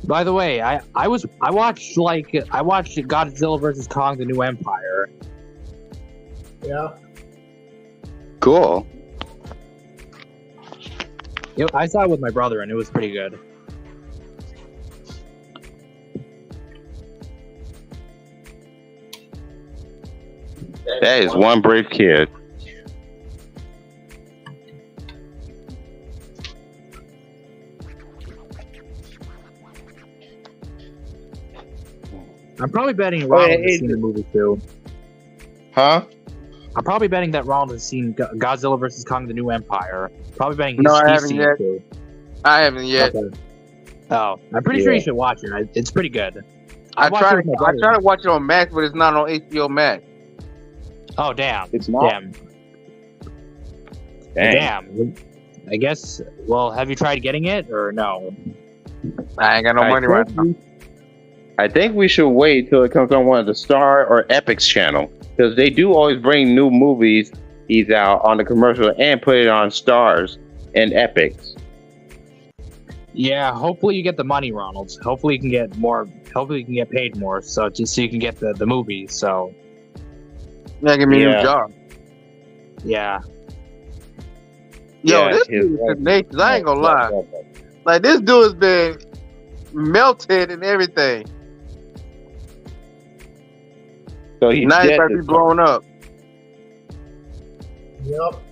By the way, I watched Godzilla vs Kong: The New Empire. Yeah. Cool. I saw it with my brother, and it was pretty good. That is one brave kid. I'm probably betting Ronald has seen the movie too. Huh? I'm probably betting that Ronald has seen Godzilla vs Kong: The New Empire. Probably betting No, I he's haven't seen yet. it too. I haven't yet. Okay. Oh, I'm pretty sure you should watch it. It's pretty good. I watched it with my brother. try to watch it on Max, but it's not on HBO Max. Oh damn! It's not? Damn. I guess. Well, have you tried getting it or no? I ain't got no money right now. I think we should wait till it comes on one of the Star or Epix channel, because they do always bring new movies out on the commercial and put it on Stars and Epix. Yeah. Hopefully you get the money, Ronald. Hopefully you can get more. Hopefully you can get paid more, so you can get the movie. So. Yeah, give me a new job. Yeah. Yo, Yeah, this dude is tenacious. I ain't gonna lie. Like, this dude has been melted and everything. So he's now he's dead about to be this blown up. Yep.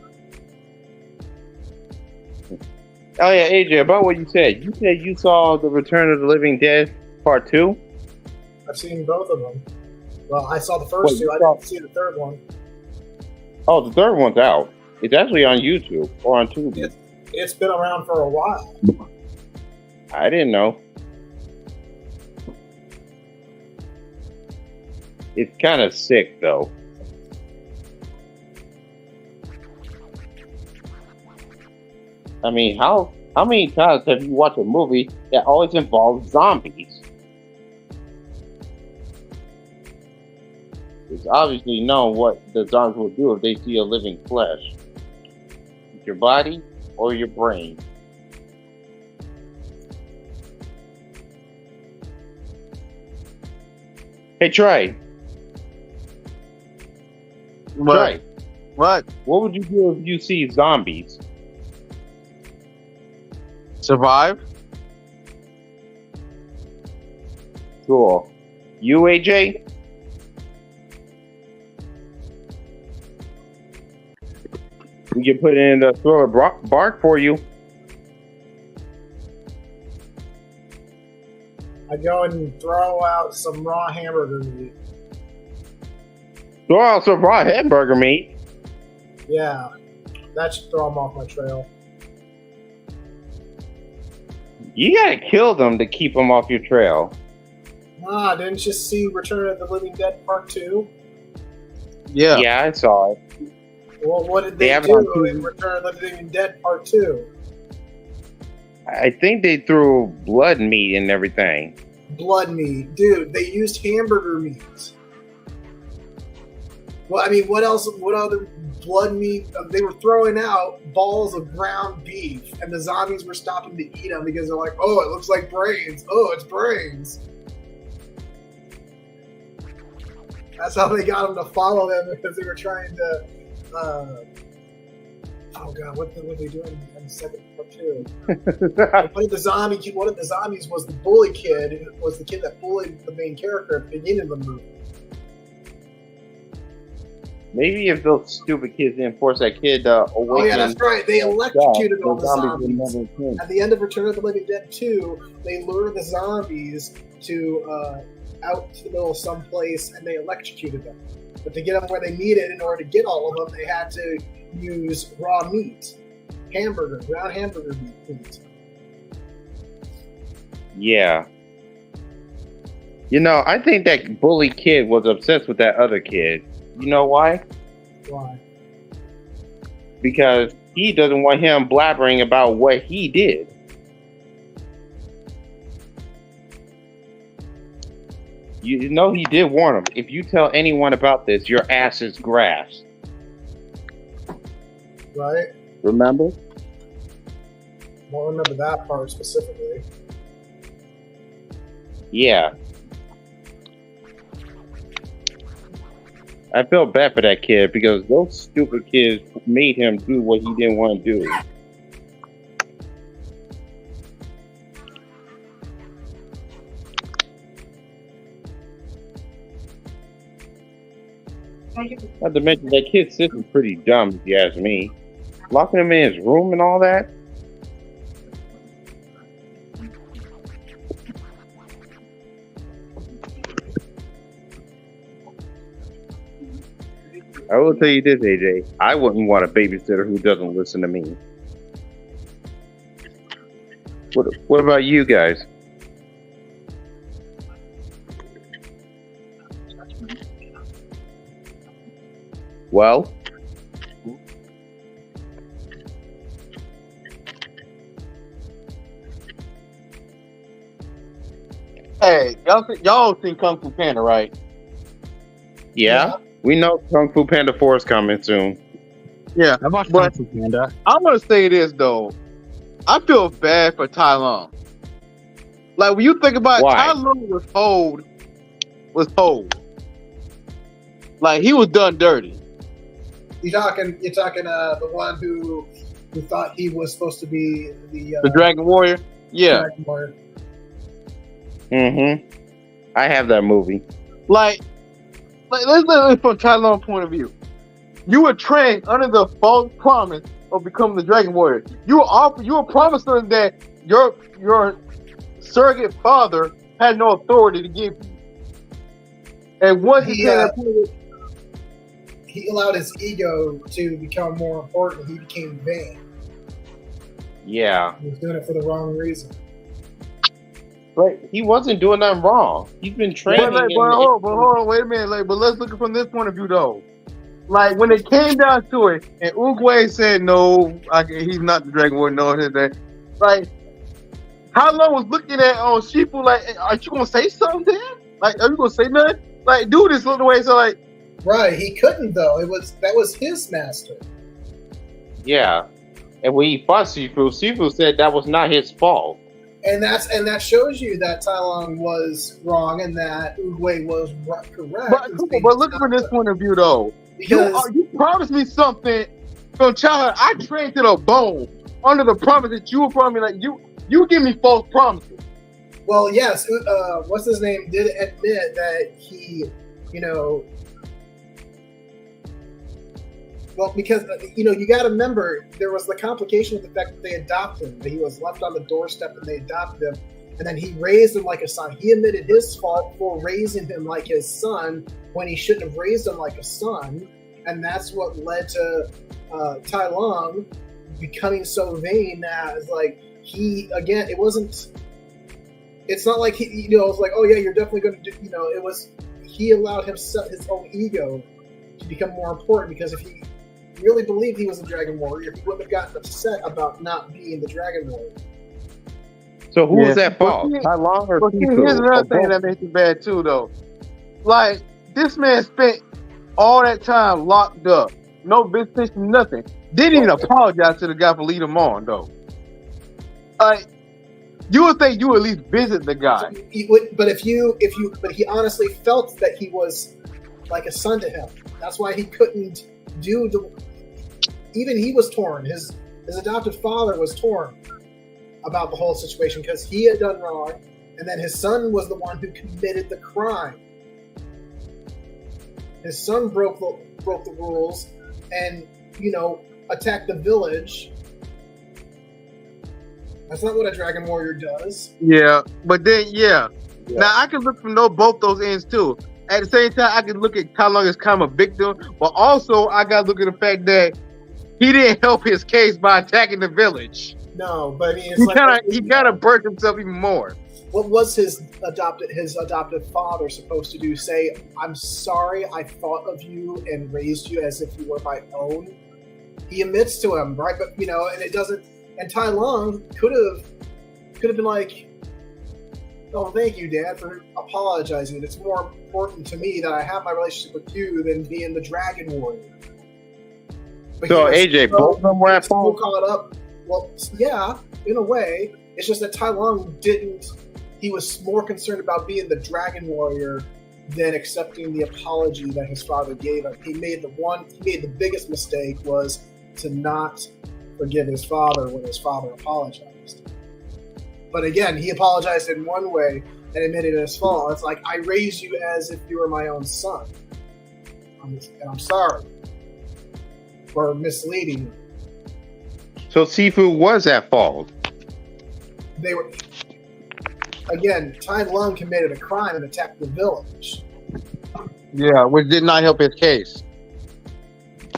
Oh yeah, AJ, about what you said. You said you saw The Return of the Living Dead Part 2? I've seen both of them. Well, I saw the first Wait, two. you I saw- didn't see the third one. Oh, the third one's out. It's actually on YouTube or on Tubi. It's been around for a while. I didn't know. It's kind of sick, though. I mean, how many times have you watched a movie that always involves zombies? It's obviously known what the zombies will do if they see a living flesh. Your body or your brain. Hey, Trey. What? Trey. What? What would you do if you see zombies? Survive? Cool. You, AJ? We can put in the throw a bark for you. I go and throw out some raw hamburger meat. Throw out some raw hamburger meat. Yeah, that should throw them off my trail. You gotta kill them to keep them off your trail. Ah, didn't you see Return of the Living Dead Part 2? Yeah. Yeah, I saw it. Well, what did They they have it on do TV. in Return of the Living Dead Part 2? I think they threw blood meat and everything. Blood meat. Dude, they used hamburger meat. Well, I mean, what else? What other blood meat? They were throwing out balls of ground beef, and the zombies were stopping to eat them because they're like, "Oh, it looks like brains. Oh, it's brains." That's how they got them to follow them because they were trying to. Oh God, what were they doing in the second part too? One of the zombies was the bully kid. Was the kid that bullied the main character at the beginning of the movie. Maybe if those stupid kids didn't force that kid to awaken. Oh yeah, that's right. They electrocuted all the zombies. Would never At the end of Return of the Living Dead 2, they lured the zombies to out to the middle of some place, and they electrocuted them. But to get them where they needed, in order to get all of them, they had to use raw meat, ground hamburger meat. Yeah. You know, I think that bully kid was obsessed with that other kid. You know why? Why? Because he doesn't want him blabbering about what he did. You know he did warn him. If you tell anyone about this, your ass is grass. Right? Remember? I don't remember that part specifically. Yeah. I felt bad for that kid because those stupid kids made him do what he didn't want to do. Not to mention that kid's sister's pretty dumb, if you ask me. Locking him in his room and all that. I will tell you this, AJ. I wouldn't want a babysitter who doesn't listen to me. What about you guys? Well? Hey, y'all seen Kung Fu Panda, right? Yeah. We know Kung Fu Panda 4 is coming soon. Yeah. I watched Kung Fu Panda. I'm gonna say this though. I feel bad for Tai Lung. Like when you think about it, Tai Lung was told. Like he was done dirty. You're talking the one who thought he was supposed to be the Dragon Warrior? Yeah. Dragon Warrior. Mm-hmm. I have that movie. Like let's look from Tai Lung's point of view. You were trained under the false promise of becoming the Dragon Warrior. You were promised that your surrogate father had no authority to give you. And once he allowed his ego to become more important. He became vain. Yeah. He was doing it for the wrong reason. But he wasn't doing nothing wrong. He's been training. But hold on, wait a minute. But let's look from this point of view, though. Like when it came down to it, and Oogway said no, he's not the Dragon Warrior. No, that. Like, how long was looking at Shifu? Like, are you gonna say something? Like, are you gonna say nothing? Like, do this look the way. So like, right? He couldn't though. That was his master. Yeah, and when he fought Shifu said that was not his fault. And that shows you that Tai Lung was wrong and that Oogway was correct. But look from this point of view, though. You promised me something from childhood. I trained to the bone under the promise that you were promising. Like you give me false promises. Well, yes. What's his name did admit that he, well, because you got to remember there was the complication with the fact that they adopted him. That he was left on the doorstep and they adopted him, and then he raised him like a son. He admitted his fault for raising him like his son when he shouldn't have raised him like a son, and that's what led to Tai Lung becoming so vain that it's like it wasn't. It's not like he, it was like, oh yeah, you're definitely going to do. It was he allowed his own ego to become more important because if he really believed he was a Dragon Warrior, he wouldn't have gotten upset about not being the Dragon Warrior. So who was at fault? Tai Lung or Shifu? Here's another thing that makes it bad too, though. Like this man spent all that time locked up, no visitation, nothing. Didn't even apologize to the guy for leading him on though. You would think you would at least visit the guy. But he honestly felt that he was like a son to him. That's why he couldn't do even he was torn. His adopted father was torn about the whole situation because he had done wrong, and then his son was the one who committed the crime. His son broke the rules and, attacked the village. That's not what a dragon warrior does. Yeah, but then now I can look from both those ends too. At the same time, I can look at how long as kind of a victim, but also I got to look at the fact that he didn't help his case by attacking the village. No, but I mean, he kind of burnt himself even more. What was his adopted father supposed to do? Say, "I'm sorry, I thought of you and raised you as if you were my own." He admits to him, right? But and it doesn't. And Tai Lung could have been like, "Oh, thank you, Dad, for apologizing. It's more important to me that I have my relationship with you than being the Dragon Warrior." But so AJ, both of them were at fault. Caught up. Well, yeah, in a way. It's just that Tai Lung didn't. He was more concerned about being the Dragon Warrior than accepting the apology that his father gave him. He made the biggest mistake was to not forgive his father when his father apologized. But again, he apologized in one way and admitted his fault. It's like, I raised you as if you were my own son. And I'm sorry for misleading you. So Sifu was at fault. They were... Again, Tai Lung committed a crime and attacked the village. Yeah, which did not help his case.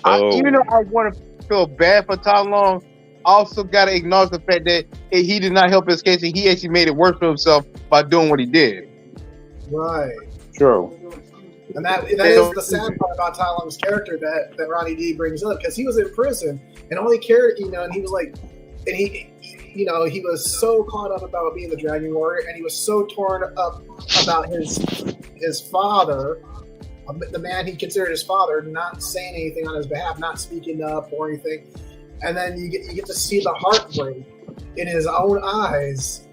Even though I want to feel bad for Tai Lung, I also got to acknowledge the fact that he did not help his case, and he actually made it worse for himself by doing what he did. Right. True. And that is the sad part about Tai Lung's character that Ronnie D brings up, because he was in prison and all he cared, and he was like, and he was so caught up about being the Dragon Warrior, and he was so torn up about his father, the man he considered his father, not saying anything on his behalf, not speaking up or anything. And then you get to see the heartbreak in his own eyes,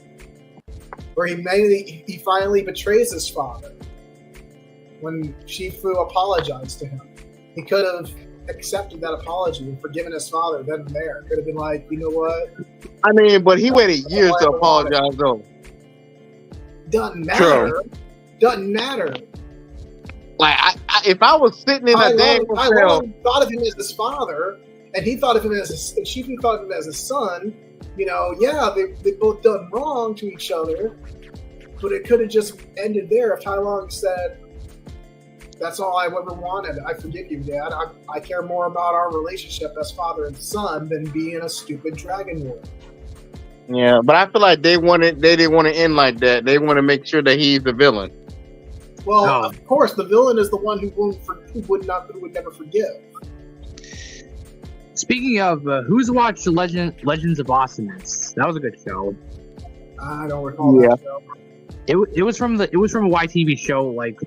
where he finally betrays his father when Shifu apologized to him. He could have accepted that apology and forgiven his father then and there. Could have been like, you know what? I mean, but he waited years to apologize, though. Doesn't matter. True. Doesn't matter. Like, if I was sitting in a damn cell, thought of him as his father, and he thought of him as Shifu thought of him as his son. They both done wrong to each other, but it could have just ended there if Tai Lung said, "That's all I ever wanted. I forgive you, Dad. I care more about our relationship as father and son than being a stupid dragon warrior." Yeah, but I feel like they didn't want to end like that. They want to make sure that he's the villain. Well, of course, the villain is the one who would never forgive. Speaking of, who's watched Legends of Awesomeness? That was a good show. I don't recall that show. It was from a YTV show, like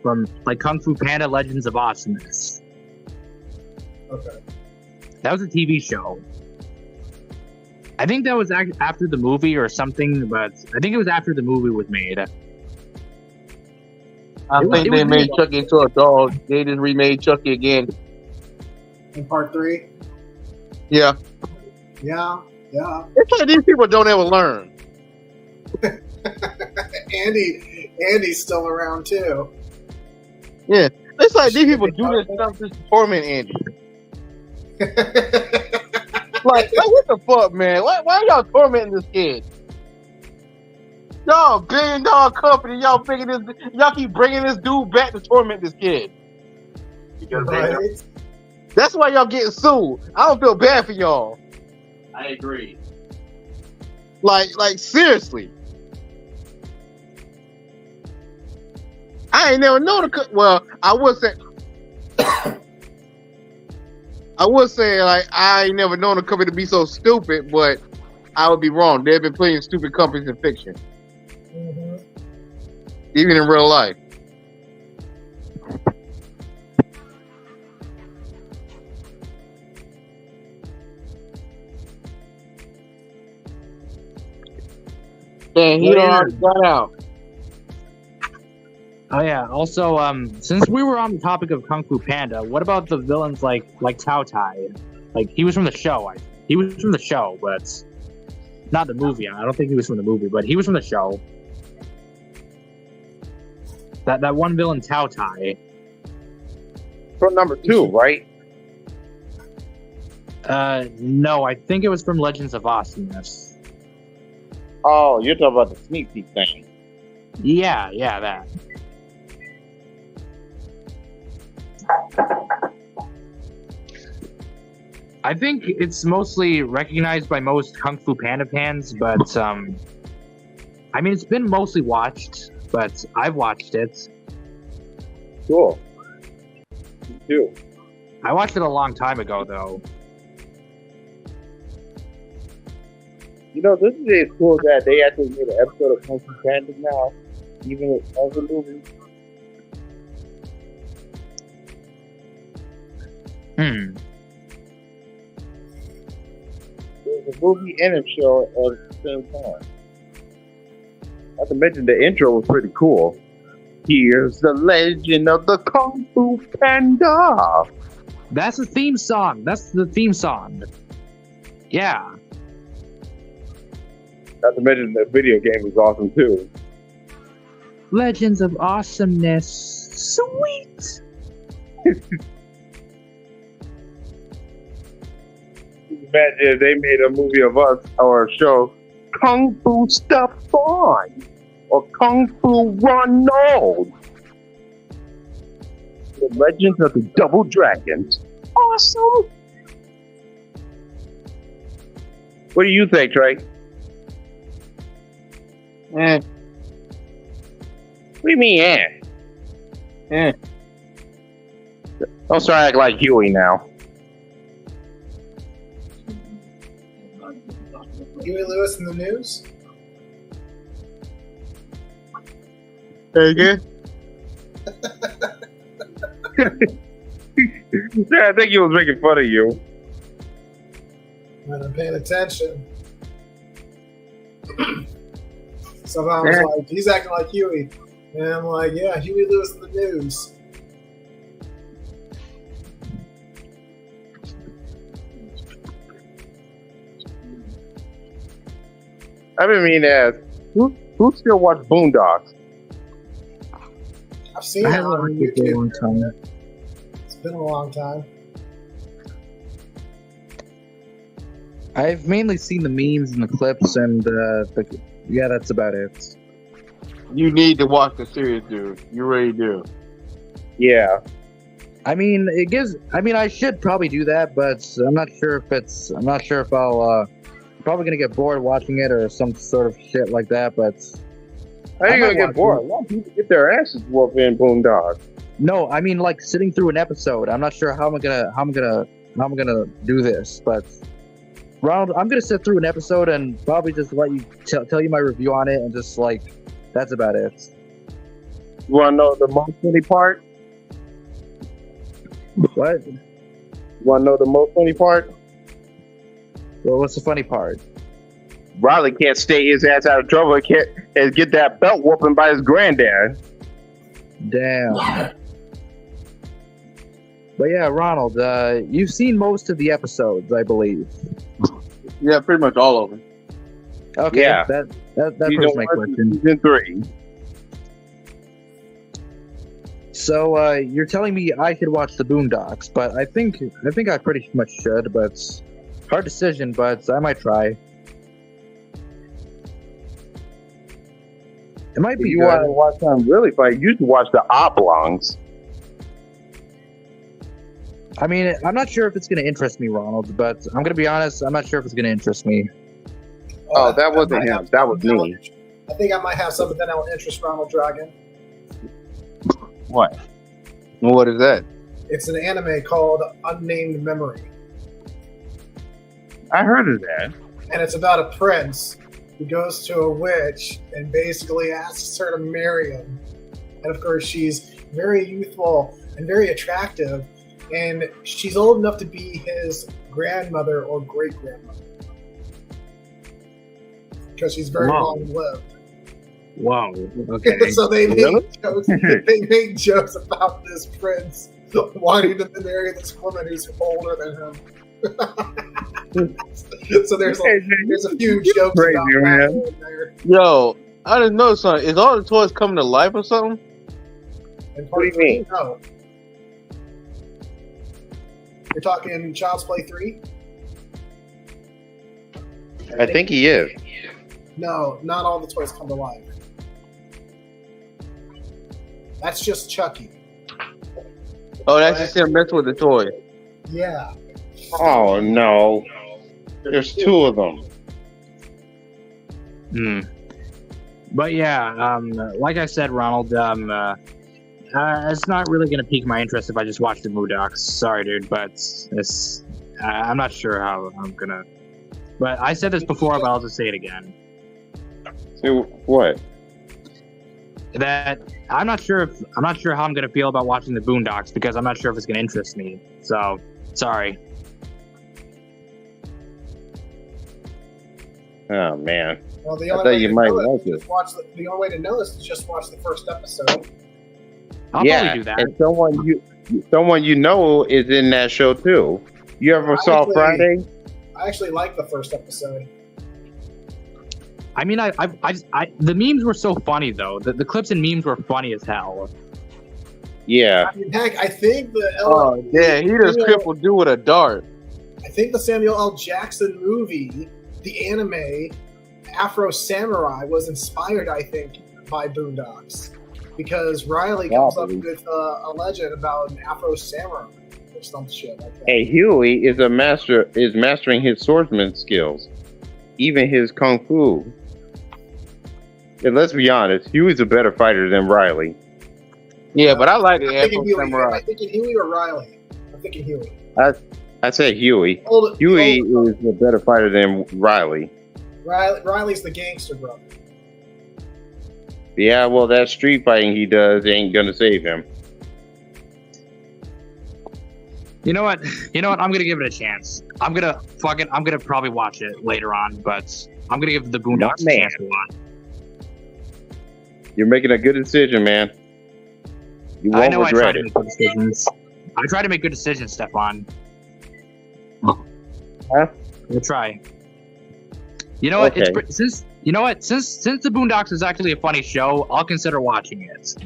Kung Fu Panda Legends of Awesomeness. Okay. That was a TV show. I think that was after the movie or something, but I think it was after the movie was made. I think they made Chucky into a dog. They just remade Chucky again. In part 3? Yeah. Yeah. It's like these people don't ever learn. Andy's still around too. Yeah. It's like these people do this stuff just to torment Andy. like what the fuck, man? Why y'all tormenting this kid? Y'all $1 billion company, y'all keep bringing this dude back to torment this kid. Right. That's why y'all getting sued. I don't feel bad for y'all. I agree. Like seriously. I ain't never known I would say like I ain't never known a company to be so stupid, but I would be wrong. There have been plenty of stupid companies in fiction. Mm-hmm. Even in real life. Dang, he already got out. Oh yeah. Also, since we were on the topic of Kung Fu Panda, what about the villains like Tao Tai? Like he was from the show. He was from the show, but not the movie. I don't think he was from the movie, but he was from the show. That one villain, Tao Tai. From number 2, right? No, I think it was from Legends of Awesomeness. Oh, you're talking about the sneak peek thing. Yeah, that. I think it's mostly recognized by most Kung Fu Panda fans, but I mean, it's been mostly watched, but I've watched it. Cool. Me too. I watched it a long time ago, though. You know, this is cool that they actually made an episode of Kung Fu Panda now, even as a movie. There's a movie and a show at the same time. Not to mention the intro was pretty cool. Here's the legend of the Kung Fu Panda. That's the theme song. That's the theme song. Yeah. Not to mention the video game was awesome too. Legends of Awesomeness. Sweet. Imagine if they made a movie of us or a show, Kung Fu Stefan or Kung Fu Ronald. The Legends of the Double Dragons. Awesome. What do you think, Trey? Eh. What do you mean, Don't start acting like Huey now. Huey Lewis in the news? Say again? Yeah, I think he was making fun of you. When I'm paying attention. Somehow I was like, he's acting like Huey. And I'm like, yeah, Huey Lewis in the news. I've been meaning to ask, who still watch Boondocks? I've seen it on YouTube. It's been a long time. I've mainly seen the memes and the clips, and yeah, that's about it. You need to watch the series, dude. You really do. Yeah. I mean, I should probably do that, but I'm not sure if I'll probably gonna get bored watching it or some sort of shit like that, but how are you gonna get bored? A lot of people get their asses whooped in Boondocks. No, I mean like sitting through an episode. I'm not sure how I'm gonna do this, but Ronald, I'm gonna sit through an episode and probably just let you tell you my review on it, and just like that's about it. You wanna know the most funny part? What? You wanna know the most funny part? Well, what's the funny part? Riley can't stay his ass out of trouble and get that belt whooping by his granddad. Damn. But yeah, Ronald, you've seen most of the episodes, I believe. Yeah, pretty much all of them. Okay, yeah. that was my question. Season 3. So you're telling me I should watch the Boondocks, but I think I pretty much should, but hard decision, but I might try. It might be you good. want to watch something really funny, you should watch the Oblongs. I mean, I'm not sure if it's going to interest me, Ronald, but I'm going to be honest, I'm not sure if it's going to interest me. Oh, that wasn't him. That was me. I think I might have something that will interest Ronald Dragon. What? What is that? It's an anime called Unnamed Memory. I heard of that. And it's about a prince who goes to a witch and basically asks her to marry him. And of course, she's very youthful and very attractive. And she's old enough to be his grandmother or great-grandmother. because she's very long-lived. Whoa. Okay. So they made jokes about this prince wanting to marry this woman who's older than him. So there's a few jokes Crazy, about man. that in there. Yo, I didn't know something. Is all the toys coming to life or something? And What do you mean? No. You're talking Child's Play 3? I think he is. No, not all the toys come to life. That's just Chucky. Oh, that's just him messing with the toy. Yeah. Oh no. There's two of them. But yeah, like I said, Ronald, it's not really gonna pique my interest if I just watch the Moondocks. Sorry, dude, but I'm not sure how I'm gonna. But I said this before, but I'll just say it again. So what? That I'm not sure how I'm gonna feel about watching the Boondocks because I'm not sure if it's gonna interest me. So sorry. Oh man. Well, the I only thought way you to might know like it is it. just watch the only way to know is to just watch the first episode. I'll Yeah, probably do that. and someone you know is in that show too. You ever saw Friday? I actually like the first episode. I mean, the memes were so funny though. The clips and memes were funny as hell. Yeah. I mean, heck, I think Oh, yeah, he just crippled dude with a dart. I think the Samuel L. Jackson movie, the anime Afro Samurai, was inspired, I think, by Boondocks, because Riley comes up with a legend about an Afro Samurai or some shit like that. Hey, Huey is mastering his swordsman skills, even his kung fu. And let's be honest, Huey's a better fighter than Riley. Yeah, but I like the I'm Afro thinking Huey. Samurai. Am I thinking Huey or Riley? I'm thinking Huey. I say Huey. Huey is a better fighter than Riley. Riley's the gangster brother. Yeah, well, that street fighting he does ain't gonna save him. You know what? I'm gonna give it a chance. I'm gonna probably watch it later on, but I'm gonna give the Boondocks a chance to watch. You're making a good decision, man. You I won't know I try regret to it. make good decisions. I try to make good decisions, Stefan. Huh? We'll try. You know what? Okay. Since the Boondocks is actually a funny show, I'll consider watching it.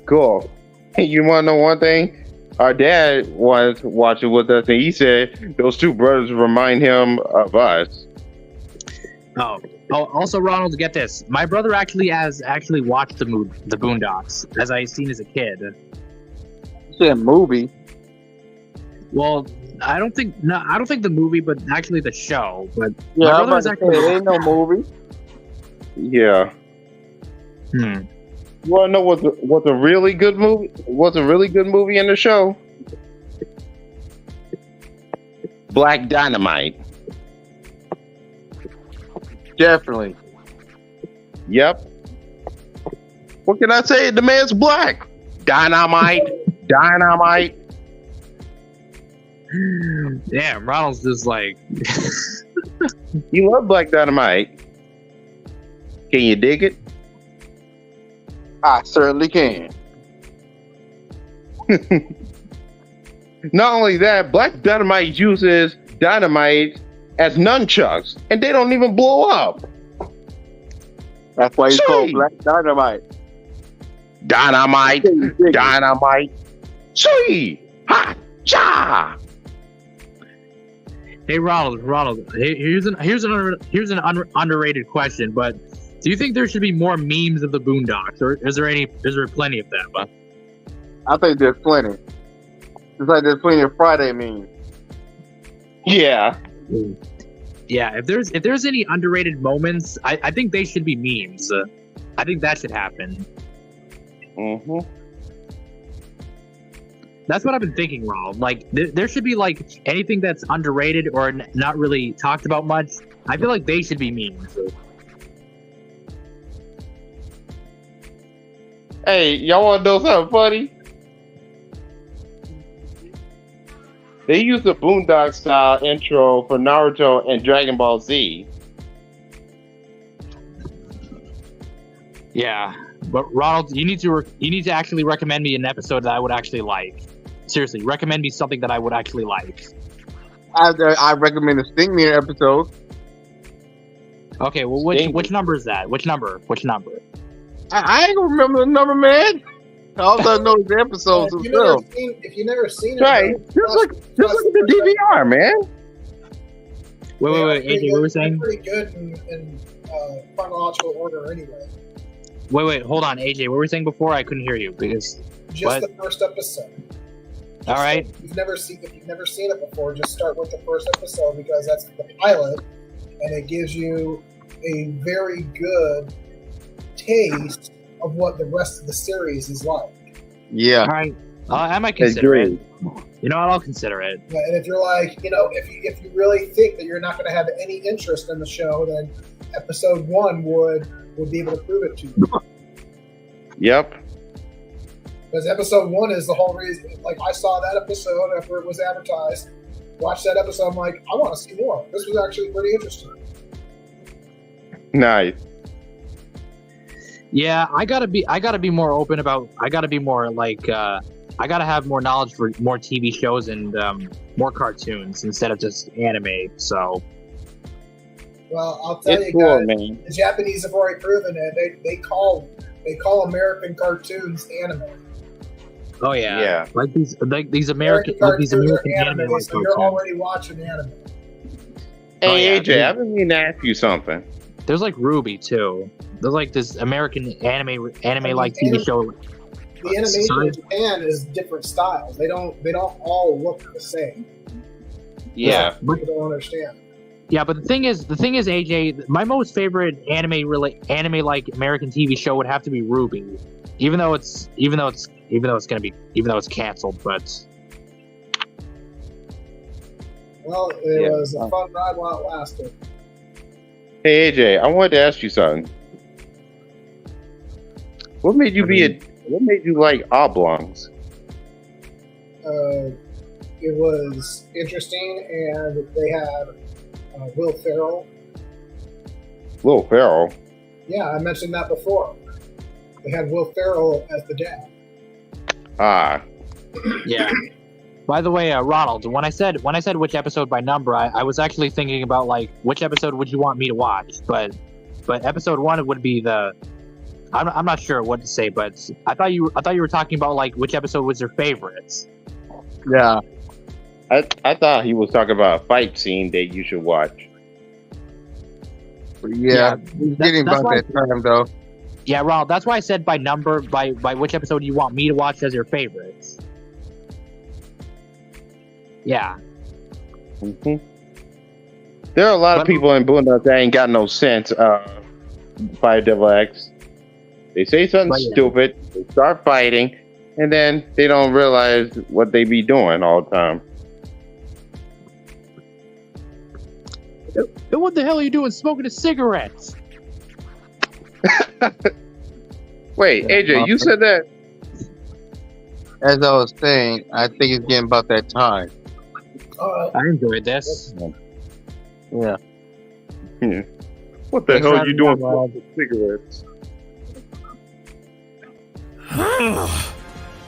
Cool. Hey, you want to know one thing? Our dad was watching with us, and he said those two brothers remind him of us. Oh, also, Ronald, get this. My brother actually watched the Boondocks, as I seen as a kid. It's a movie. Well, I don't think the movie, but actually the show. But Yeah, my I'm brother about was to actually. say, it ain't no movie. Yeah. You want to know what's a really good movie? What's a really good movie in the show? Black Dynamite. Definitely. Yep. What can I say? The man's black. Dynamite. Dynamite. Damn, Ronald's just like. You love Black Dynamite. Can you dig it? I certainly can. Not only that, Black Dynamite uses dynamite as nunchucks, and they don't even blow up. That's why he's Gee. called Black Dynamite. Dynamite. Dynamite. See. Ha. Cha. Hey, Ronald. Here's an underrated question, but do you think there should be more memes of the Boondocks, or is there plenty of them? I think there's plenty. It's like there's plenty of Friday memes. Yeah. Yeah, if there's any underrated moments, I think they should be memes. I think that should happen. Mm-hmm. That's what I've been thinking, Ronald. Like, there should be, like, anything that's underrated or not really talked about much. I feel like they should be memes. Hey, y'all want to know something funny? They used the Boondock style intro for Naruto and Dragon Ball Z. Yeah, but Ronald, you need to actually recommend me an episode that I would actually like. Seriously, recommend me something that I would actually like. I recommend the Stingmere episode. Okay, well, which number is that? Which number? I ain't gonna remember the number, man. All I know is the episodes themselves. If you've never seen it, Right. Just look at the DVR, man. Wait, AJ, what were we saying? Pretty good in chronological order, anyway. Wait, hold on, AJ. What were we saying before? I couldn't hear you because Just the first episode. All right. If you've never seen it before, just start with the first episode because that's the pilot, and it gives you a very good taste of what the rest of the series is like. Yeah. All right. I might consider it. You know what? I'll consider it. Yeah, and if you're like, if you really think that you're not going to have any interest in the show, then episode 1 would be able to prove it to you. Yep. Because episode 1 is the whole reason. Like, I saw that episode after it was advertised, watched that episode, I'm like, I want to see more. This was actually pretty interesting. Nice. Yeah, I gotta be more open about. I gotta be more like. I gotta have more knowledge for more TV shows and more cartoons instead of just anime. So. Well, I'll tell you cool, guys, man. the Japanese have already proven it. They call American cartoons anime. Oh yeah. Yeah. Like these American cartoons are anime like so you're cartoons. already watching anime. Hey, AJ, I've been meaning to ask you something. There's like Ruby too. There's like this American anime like TV show. The animation in Japan is different styles. They don't all look the same. Yeah. People don't understand. Yeah, but the thing is, AJ, my most favorite anime like American TV show would have to be Ruby, even though it's canceled. But well, it was a fun ride while it lasted. Hey, AJ, I wanted to ask you something. What made you like oblongs? It was interesting, and they had Will Ferrell. Will Ferrell? Yeah, I mentioned that before. They had Will Ferrell as the dad. Ah. Yeah. By the way, Ronald, when I said which episode by number, I was actually thinking about like which episode would you want me to watch, but episode 1 would be the. I'm not sure what to say, but I thought you were talking about like which episode was your favorites. Yeah. I thought he was talking about a fight scene that you should watch. Yeah, getting about that time though. Yeah, Ronald, that's why I said by number, by which episode you want me to watch as your favorites. Yeah. Mm-hmm. There are a lot of people in Boondocks that ain't got no sense. Fire Devil X. They say something stupid, they start fighting, and then they don't realize what they be doing all the time. What the hell are you doing smoking a cigarette? Wait, AJ, you said that? As I was saying, I think it's getting about that time. I enjoyed this. Yeah. What the hell are you doing smoking cigarettes?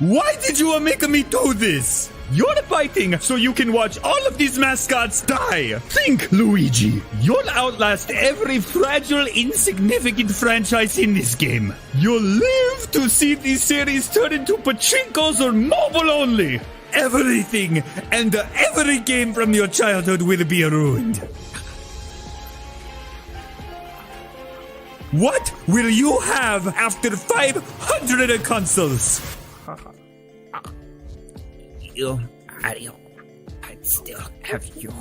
Why did you make me do this? You're fighting so you can watch all of these mascots die. Think, Luigi. You'll outlast every fragile, insignificant franchise in this game. You'll live to see these series turn into pachinkos or mobile only. Everything and every game from your childhood will be ruined. What will you have after 500 consoles? You, Mario, I still have you.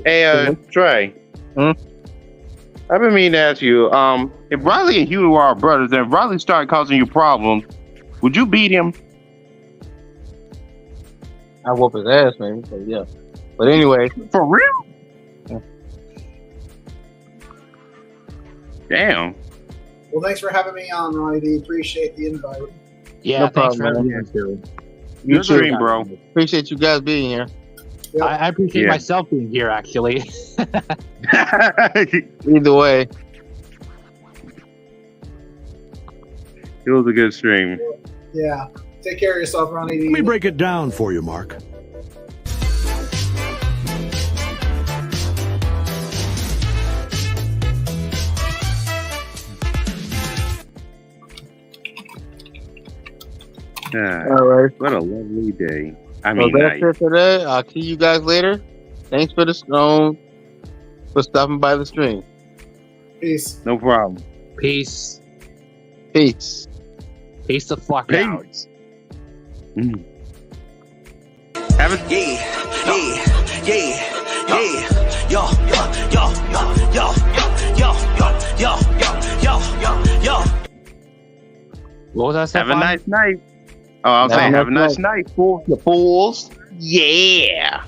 Hey, Trey. I've been meaning to ask you, if Riley and Hugh are brothers, and if Riley started causing you problems, would you beat him? I whoop his ass, man. But yeah. But anyway. For real? Yeah. Damn. Well, thanks for having me on, Ronnie D. Appreciate the invite. Yeah, No thanks problem, for man. having me too. You Good too, stream, bro. Appreciate you guys being here. I appreciate myself being here, actually. Either way. It was a good stream. Yeah. Take care of yourself, Ronnie. Let me break it down for you, Mark. All right. What a lovely day. I Well, mean, that's it for that. I'll see you guys later. Thanks for for stopping by the stream. Peace. No problem. Peace. Peace. Peace the fuck Peace. out. Have a What was that? Have a Stefan? nice night. Oh, I'm saying have a nice night, fools. The fools. Yeah.